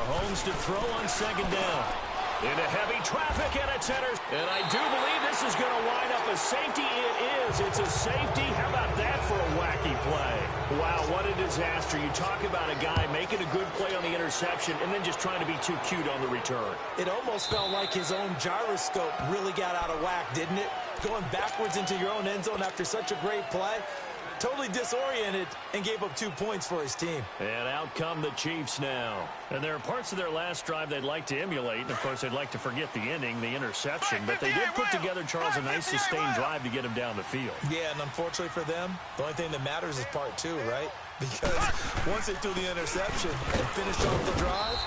Mahomes to throw on 2nd down. Into heavy traffic, and it's enters. And I do believe this is going to wind up a safety. It is. It's a safety. How about that for a wacky play? Wow, what a disaster. You talk about a guy making a good play on the interception and then just trying to be too cute on the return. It almost felt like his own gyroscope really got out of whack, didn't it? Going backwards into your own end zone after such a great play. Totally disoriented and gave up 2 points for his team. And out come the Chiefs now. And there are parts of their last drive they'd like to emulate. And, of course, they'd like to forget the ending, the interception. But they did put together, Charles, a nice sustained drive to get him down the field. Yeah, and unfortunately for them, the only thing that matters is part 2, right? Because once they threw the interception and finished off the drive,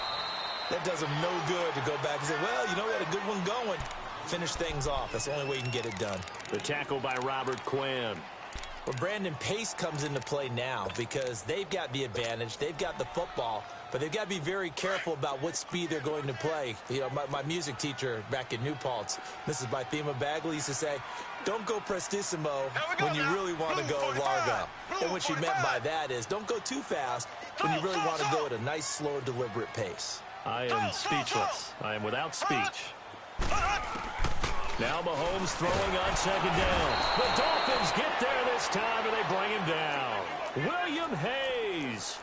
that does them no good to go back and say, well, you know, we had a good one going. Finish things off. That's the only way you can get it done. The tackle by Robert Quinn. Well, Brandon, pace comes into play now because they've got the advantage. They've got the football, but they've got to be very careful about what speed they're going to play. You know, my music teacher back in New Paltz, Mrs. Bythema Bagley, used to say, don't go prestissimo when you really want to go largo. And what she meant by that is don't go too fast when you really want to go at a nice, slow, deliberate pace. I am speechless. I am without speech. Now Mahomes throwing on second down. The Dolphins get there this time, and they bring him down. William Hayes.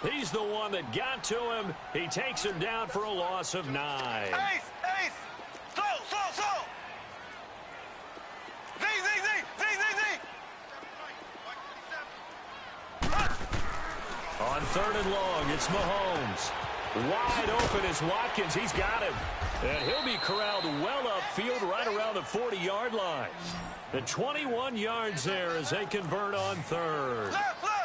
He's the one that got to him. He takes him down for a loss of 9. Ace! Slow! Z! On third and long, it's Mahomes. Wide open is Watkins. He's got him. And he'll be corralled well upfield right around the 40-yard line. The 21 yards there as they convert on third.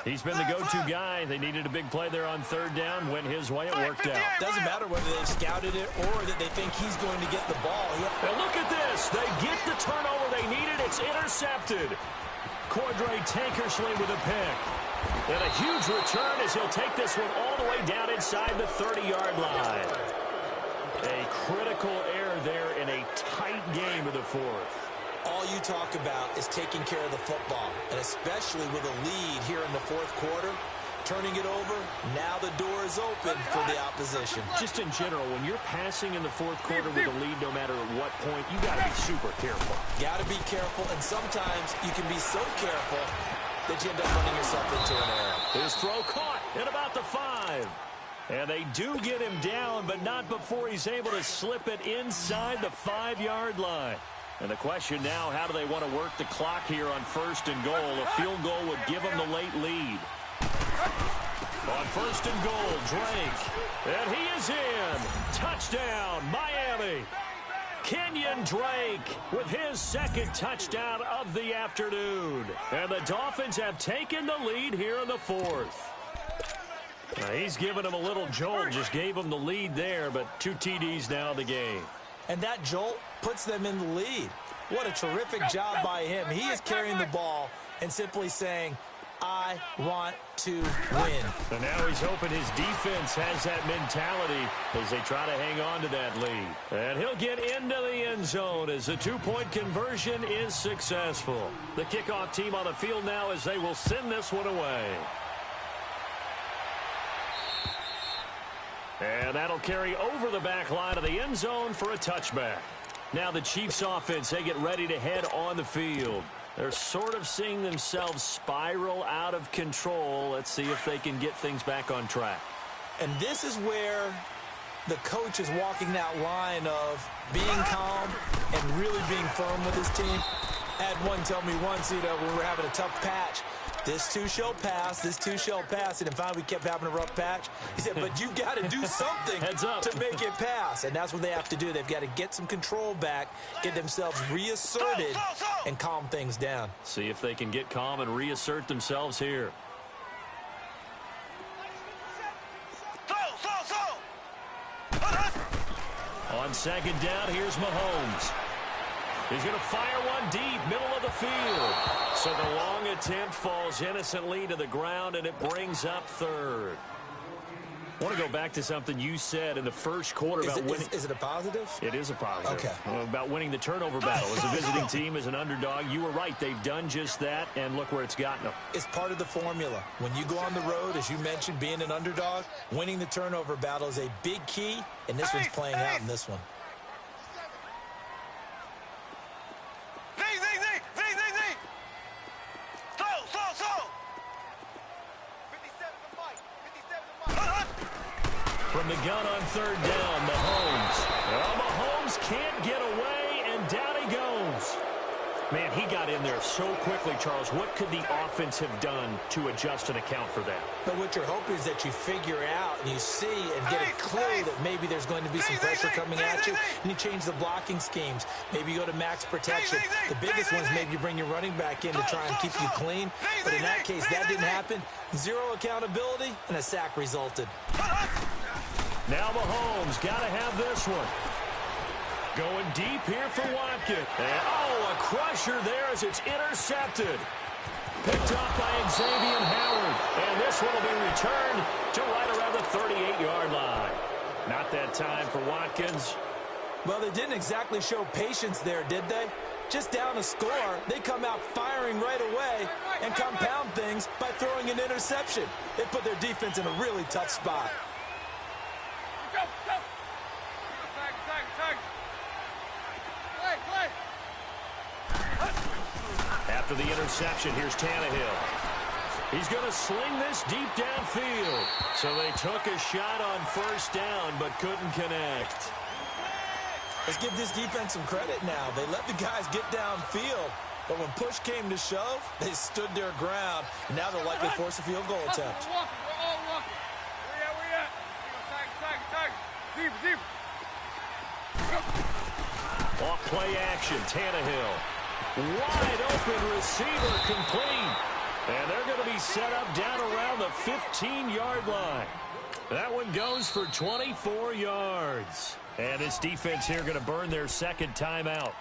He's been the go-to guy. They needed a big play there on third down. Went his way. It worked out. Doesn't matter whether they've scouted it or that they think he's going to get the ball. And look at this. They get the turnover they needed. It's intercepted. Cordray Tankersley with a pick. And a huge return as he'll take this one all the way down inside the 30-yard line. A critical error there in a tight game of the fourth. All you talk about is taking care of the football, and especially with a lead here in the fourth quarter, turning it over, now the door is open for the opposition. Just in general, when you're passing in the fourth quarter with a lead, no matter at what point, you got to be super careful. Got to be careful, and sometimes you can be so careful that you end up running yourself into an error. His throw caught at about the 5. And they do get him down, but not before he's able to slip it inside the 5-yard line. And the question now, how do they want to work the clock here on first and goal? A field goal would give them the late lead. On first and goal, Drake. And he is in. Touchdown, Miami. Kenyon Drake with his second touchdown of the afternoon. And the Dolphins have taken the lead here in the fourth. He's given him a little jolt, just gave him the lead there, but 2 TDs now in the game. And that jolt puts them in the lead. What a terrific job by him. He is carrying the ball and simply saying, I want to win. And now he's hoping his defense has that mentality as they try to hang on to that lead. And he'll get into the end zone as the 2-point conversion is successful. The kickoff team on the field now as they will send this one away. And that'll carry over the back line of the end zone for a touchback. Now the Chiefs offense, they get ready to head on the field. They're sort of seeing themselves spiral out of control. Let's see if they can get things back on track. And this is where the coach is walking that line of being calm and really being firm with his team. I had one tell me once, when we were having a tough patch, this too shall pass, this too shall pass. And finally, we kept having a rough patch. He said, but you've got to do something to make it pass. And that's what they have to do. They've got to get some control back, get themselves reasserted, and calm things down. See if they can get calm and reassert themselves here. On second down, here's Mahomes. He's going to fire one deep, middle of the field. So the long attempt falls innocently to the ground, and it brings up third. I want to go back to something you said in the first quarter about winning. Is it a positive? It is a positive. Okay. About winning the turnover battle. As a visiting team, as an underdog, you were right. They've done just that, and look where it's gotten them. It's part of the formula. When you go on the road, as you mentioned, being an underdog, winning the turnover battle is a big key, and this one's playing out in this one. From the gun on third down, Mahomes. Well, Mahomes can't get away, and down he goes. Man, he got in there so quickly, Charles. What could the offense have done to adjust and account for that? But what you're hoping is that you figure out and you see and get a clue that maybe there's going to be some pressure coming at you, and you change the blocking schemes. Maybe you go to max protection. The biggest one is maybe you bring your running back in to try and keep you clean. But in that case, that didn't happen. Zero accountability, and a sack resulted. Now Mahomes got to have this one. Going deep here for Watkins. And, oh, a crusher there as it's intercepted. Picked up by Xavier Howard. And this one will be returned to right around the 38-yard line. Not that time for Watkins. Well, they didn't exactly show patience there, did they? Just down a score, they come out firing right away and compound things by throwing an interception. They put their defense in a really tough spot. Go, go. Tag. Play. After the interception, here's Tannehill. He's going to sling this deep downfield. So they took a shot on first down, but couldn't connect. Let's give this defense some credit now. They let the guys get downfield, but when push came to shove, they stood their ground, and now they'll likely force a field goal attempt. We're all walking. Where you at? Tag. Deep. Off play action, Tannehill. Wide open receiver complete. And they're going to be set up down around the 15-yard line. That one goes for 24 yards. And this defense here going to burn their second timeout.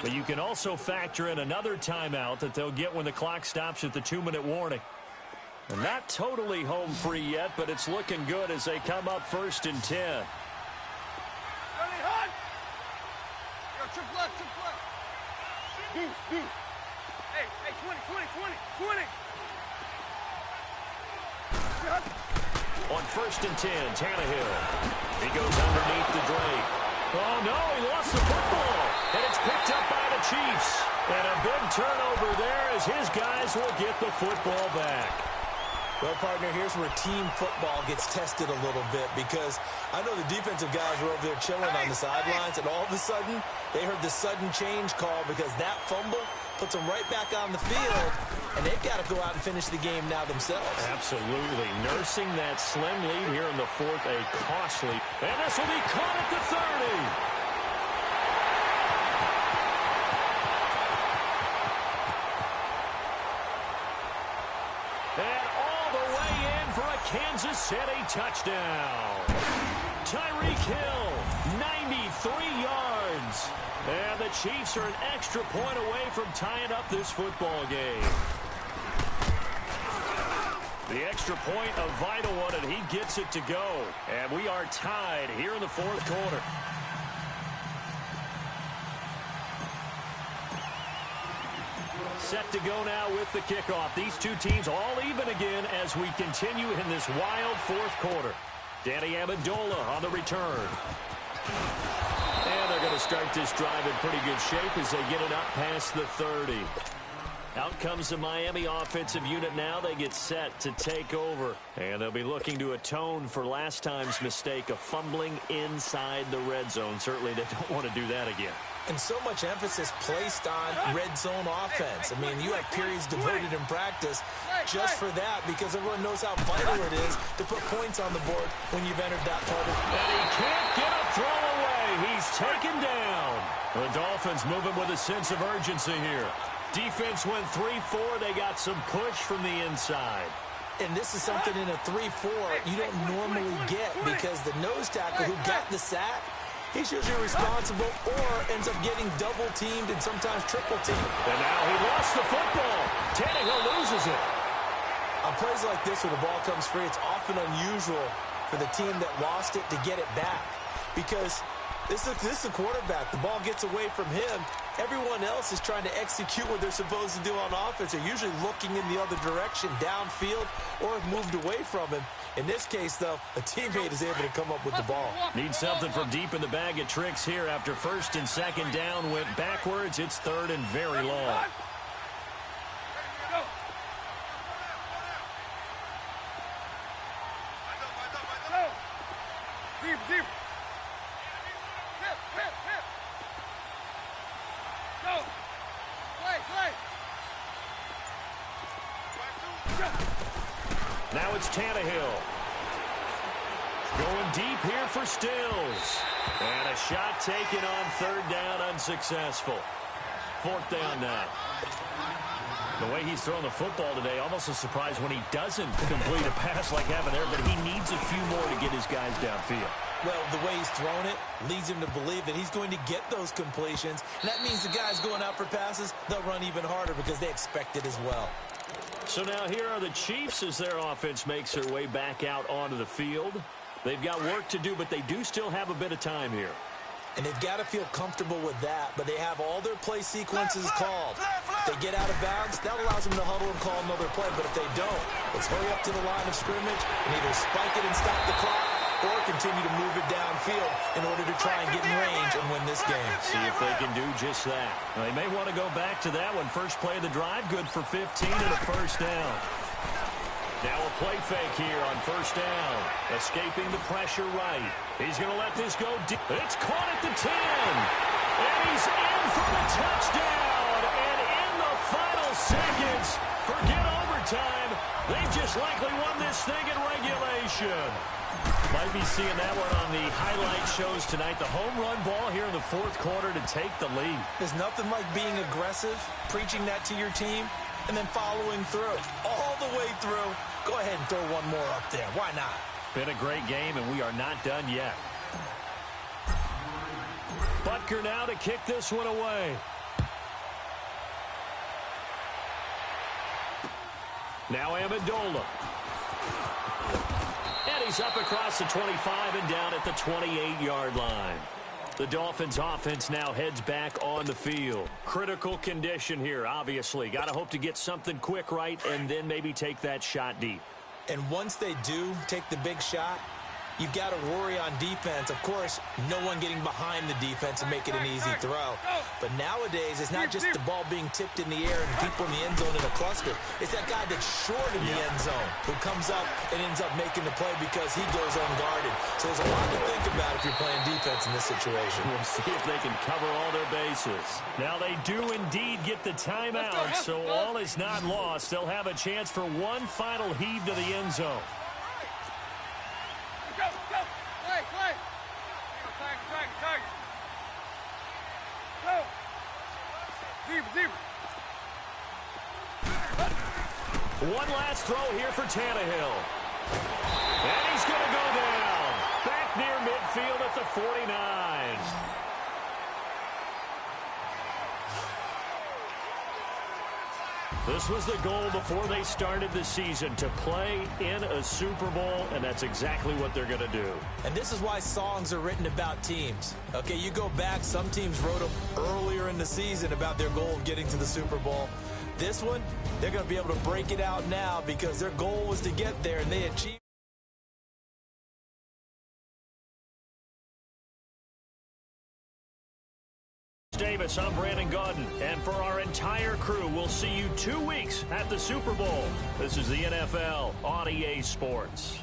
But you can also factor in another timeout that they'll get when the clock stops at the 2-minute warning. And not totally home free yet, but it's looking good as they come up 1st and 10. Triple left. Deuce. Hey, 20. On 1st and 10, Tannehill. He goes underneath the Drake. Oh, no, he lost the football. And it's picked up by the Chiefs. And a big turnover there as his guys will get the football back. Well, partner, here's where team football gets tested a little bit, because I know the defensive guys were over there chilling on the sidelines, and all of a sudden, they heard the sudden change call because that fumble puts them right back on the field, and they've got to go out and finish the game now themselves. Absolutely. Nursing that slim lead here in the fourth, a costly. And this will be caught at the 30. Kansas City touchdown. Tyreek Hill, 93 yards. And the Chiefs are an extra point away from tying up this football game. The extra point, a vital one, and he gets it to go. And we are tied here in the fourth quarter. Set to go now with the kickoff. These two teams all even again as we continue in this wild fourth quarter. Danny Amendola on the return. And they're going to start this drive in pretty good shape as they get it up past the 30. Out comes the Miami offensive unit now. They get set to take over. And they'll be looking to atone for last time's mistake of fumbling inside the red zone. Certainly they don't want to do that again. And so much emphasis placed on red zone offense. I mean, you have periods devoted in practice just for that, because everyone knows how vital it is to put points on the board when you've entered that part of it. And he can't get a throw away. He's taken down. The Dolphins moving with a sense of urgency here. Defense went 3-4. They got some push from the inside. And this is something in a 3-4 you don't normally get, because the nose tackle who got the sack, he's usually responsible or ends up getting double-teamed and sometimes triple-teamed. And now he lost the football. Tannehill loses it. On plays like this where the ball comes free, it's often unusual for the team that lost it to get it back, because this is a quarterback. The ball gets away from him. Everyone else is trying to execute what they're supposed to do on offense. They're usually looking in the other direction, downfield, or have moved away from him. In this case, though, a teammate is able to come up with the ball. Need something from deep in the bag of tricks here after first and second down went backwards. It's third and very long. Deep, deep. Hip, hip, hip. Go. Play, play. Now it's Tannehill. Going deep here for Stills. And a shot taken on third down, unsuccessful. Fourth down now. The way he's thrown the football today, almost a surprise when he doesn't complete a pass like having there, but he needs a few more to get his guys downfield. Well, the way he's thrown it leads him to believe that he's going to get those completions. And that means the guys going out for passes, they'll run even harder because they expect it as well. So now here are the Chiefs as their offense makes their way back out onto the field. They've got work to do, but they do still have a bit of time here. And they've got to feel comfortable with that, but they have all their play sequences called. If they get out of bounds, that allows them to huddle and call another play, but if they don't, it's hurry up to the line of scrimmage and either spike it and stop the clock or continue to move it downfield in order to try and get in range and win this game. See if they can do just that. Well, they may want to go back to that one. First play of the drive, good for 15 and a first down. Now a play fake here on first down. Escaping the pressure right. He's going to let this go deep. It's caught at the 10. And he's in for the touchdown. And in the final seconds, forget overtime. They've just likely won this thing in regulation. Might be seeing that one on the highlight shows tonight. The home run ball here in the fourth quarter to take the lead. There's nothing like being aggressive, preaching that to your team, and then following through all the way through. Go ahead and throw one more up there. Why not? Been a great game, and we are not done yet. Butker now to kick this one away. Now Amendola. And he's up across the 25 and down at the 28-yard line. The Dolphins offense now heads back on the field. Critical condition here, obviously. Got to hope to get something quick right and then maybe take that shot deep. And once they do take the big shot, you've got to worry on defense. Of course, no one getting behind the defense and make it an easy throw. But nowadays, it's not just the ball being tipped in the air and people in the end zone in a cluster. It's that guy that's short in the end zone who comes up and ends up making the play because he goes unguarded. So there's a lot to think about if you're playing defense in this situation. We'll see if they can cover all their bases. Now they do indeed get the timeout, so all is not lost. They'll have a chance for one final heave to the end zone. Go, go. Play, play. Tiger, tiger, tiger. Go. Zebra, zebra. One last throw here for Tannehill. And he's going to go down. Back near midfield at the 49. This was the goal before they started the season, to play in a Super Bowl, and that's exactly what they're going to do. And this is why songs are written about teams. Okay, you go back, some teams wrote them earlier in the season about their goal of getting to the Super Bowl. This one, they're going to be able to break it out now because their goal was to get there, and they achieved. Davis, I'm Brandon Gaudin, and for our entire crew, we'll see you 2 weeks at the Super Bowl. This is the NFL on EA Sports.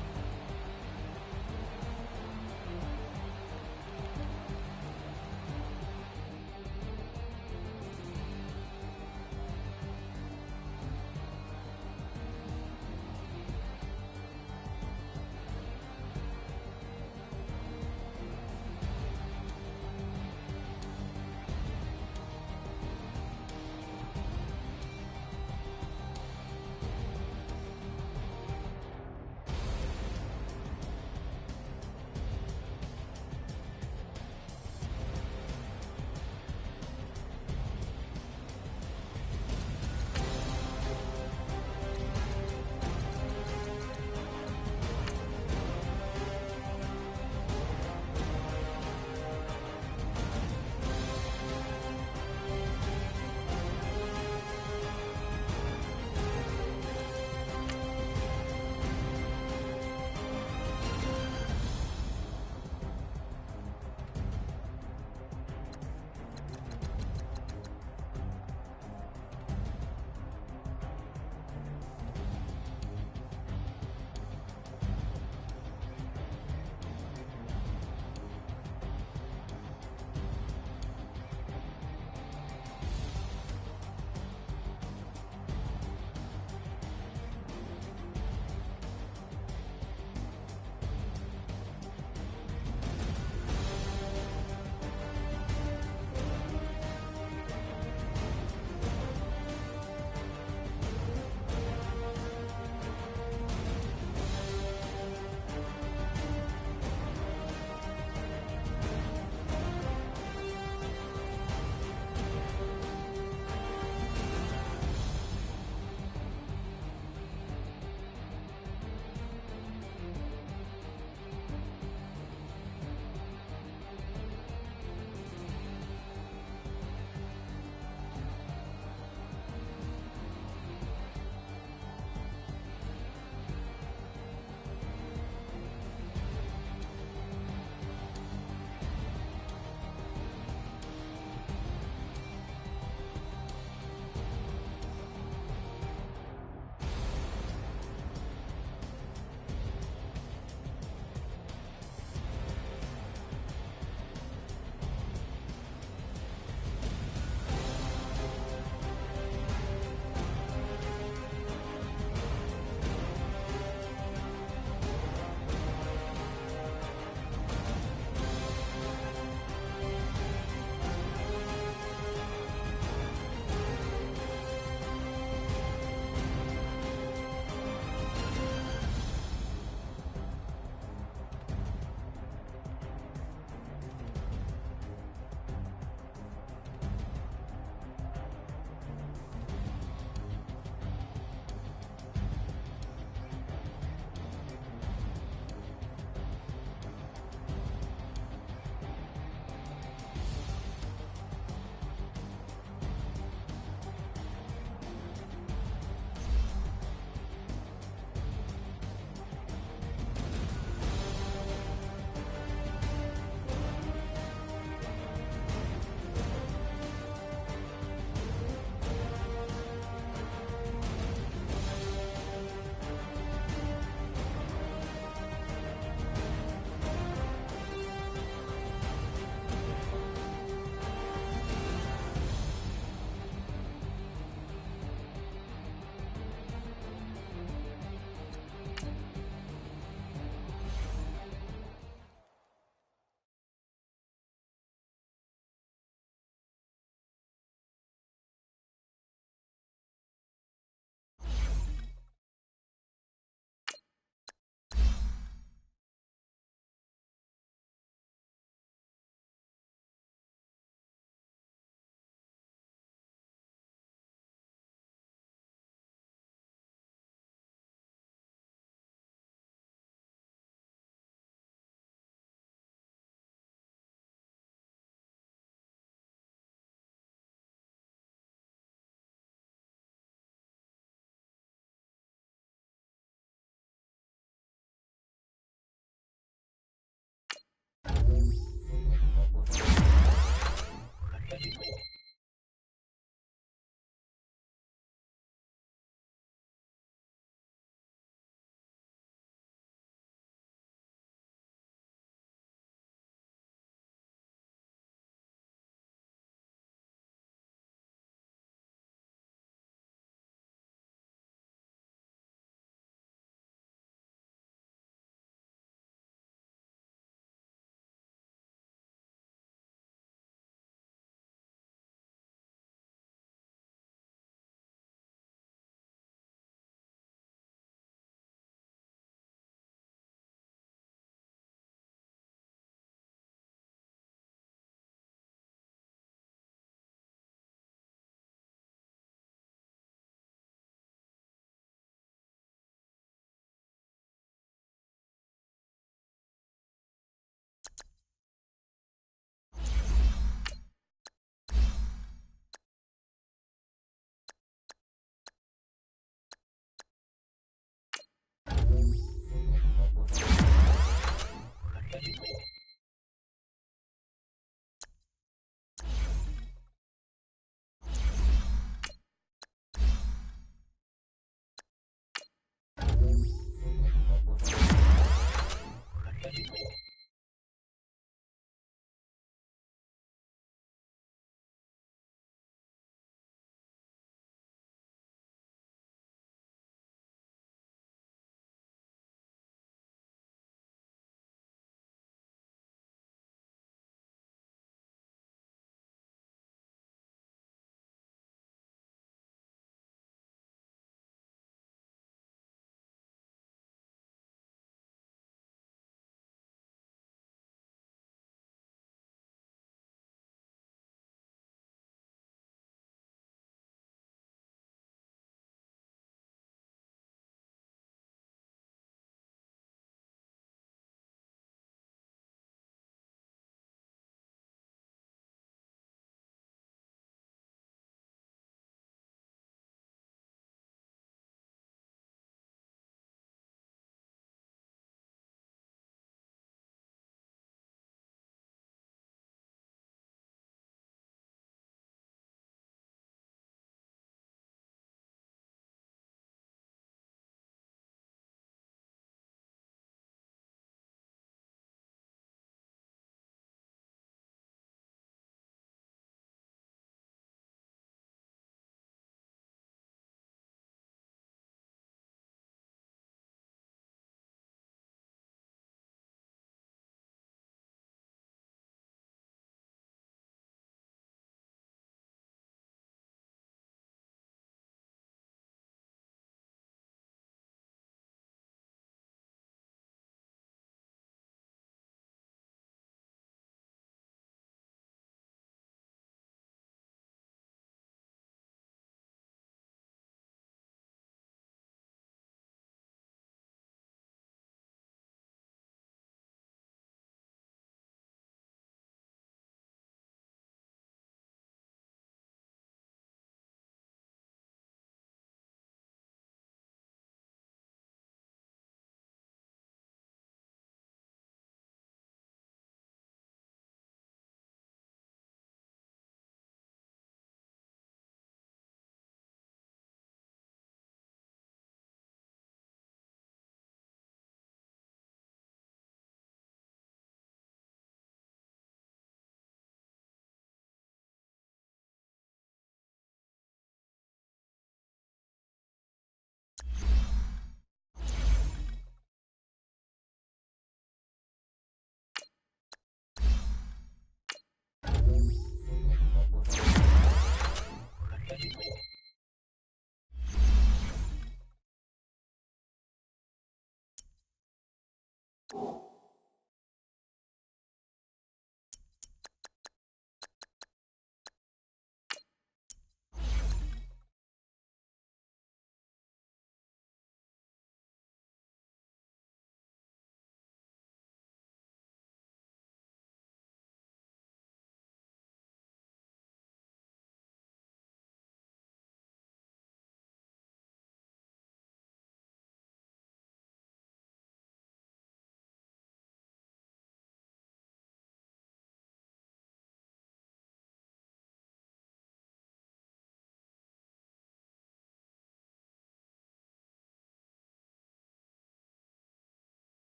you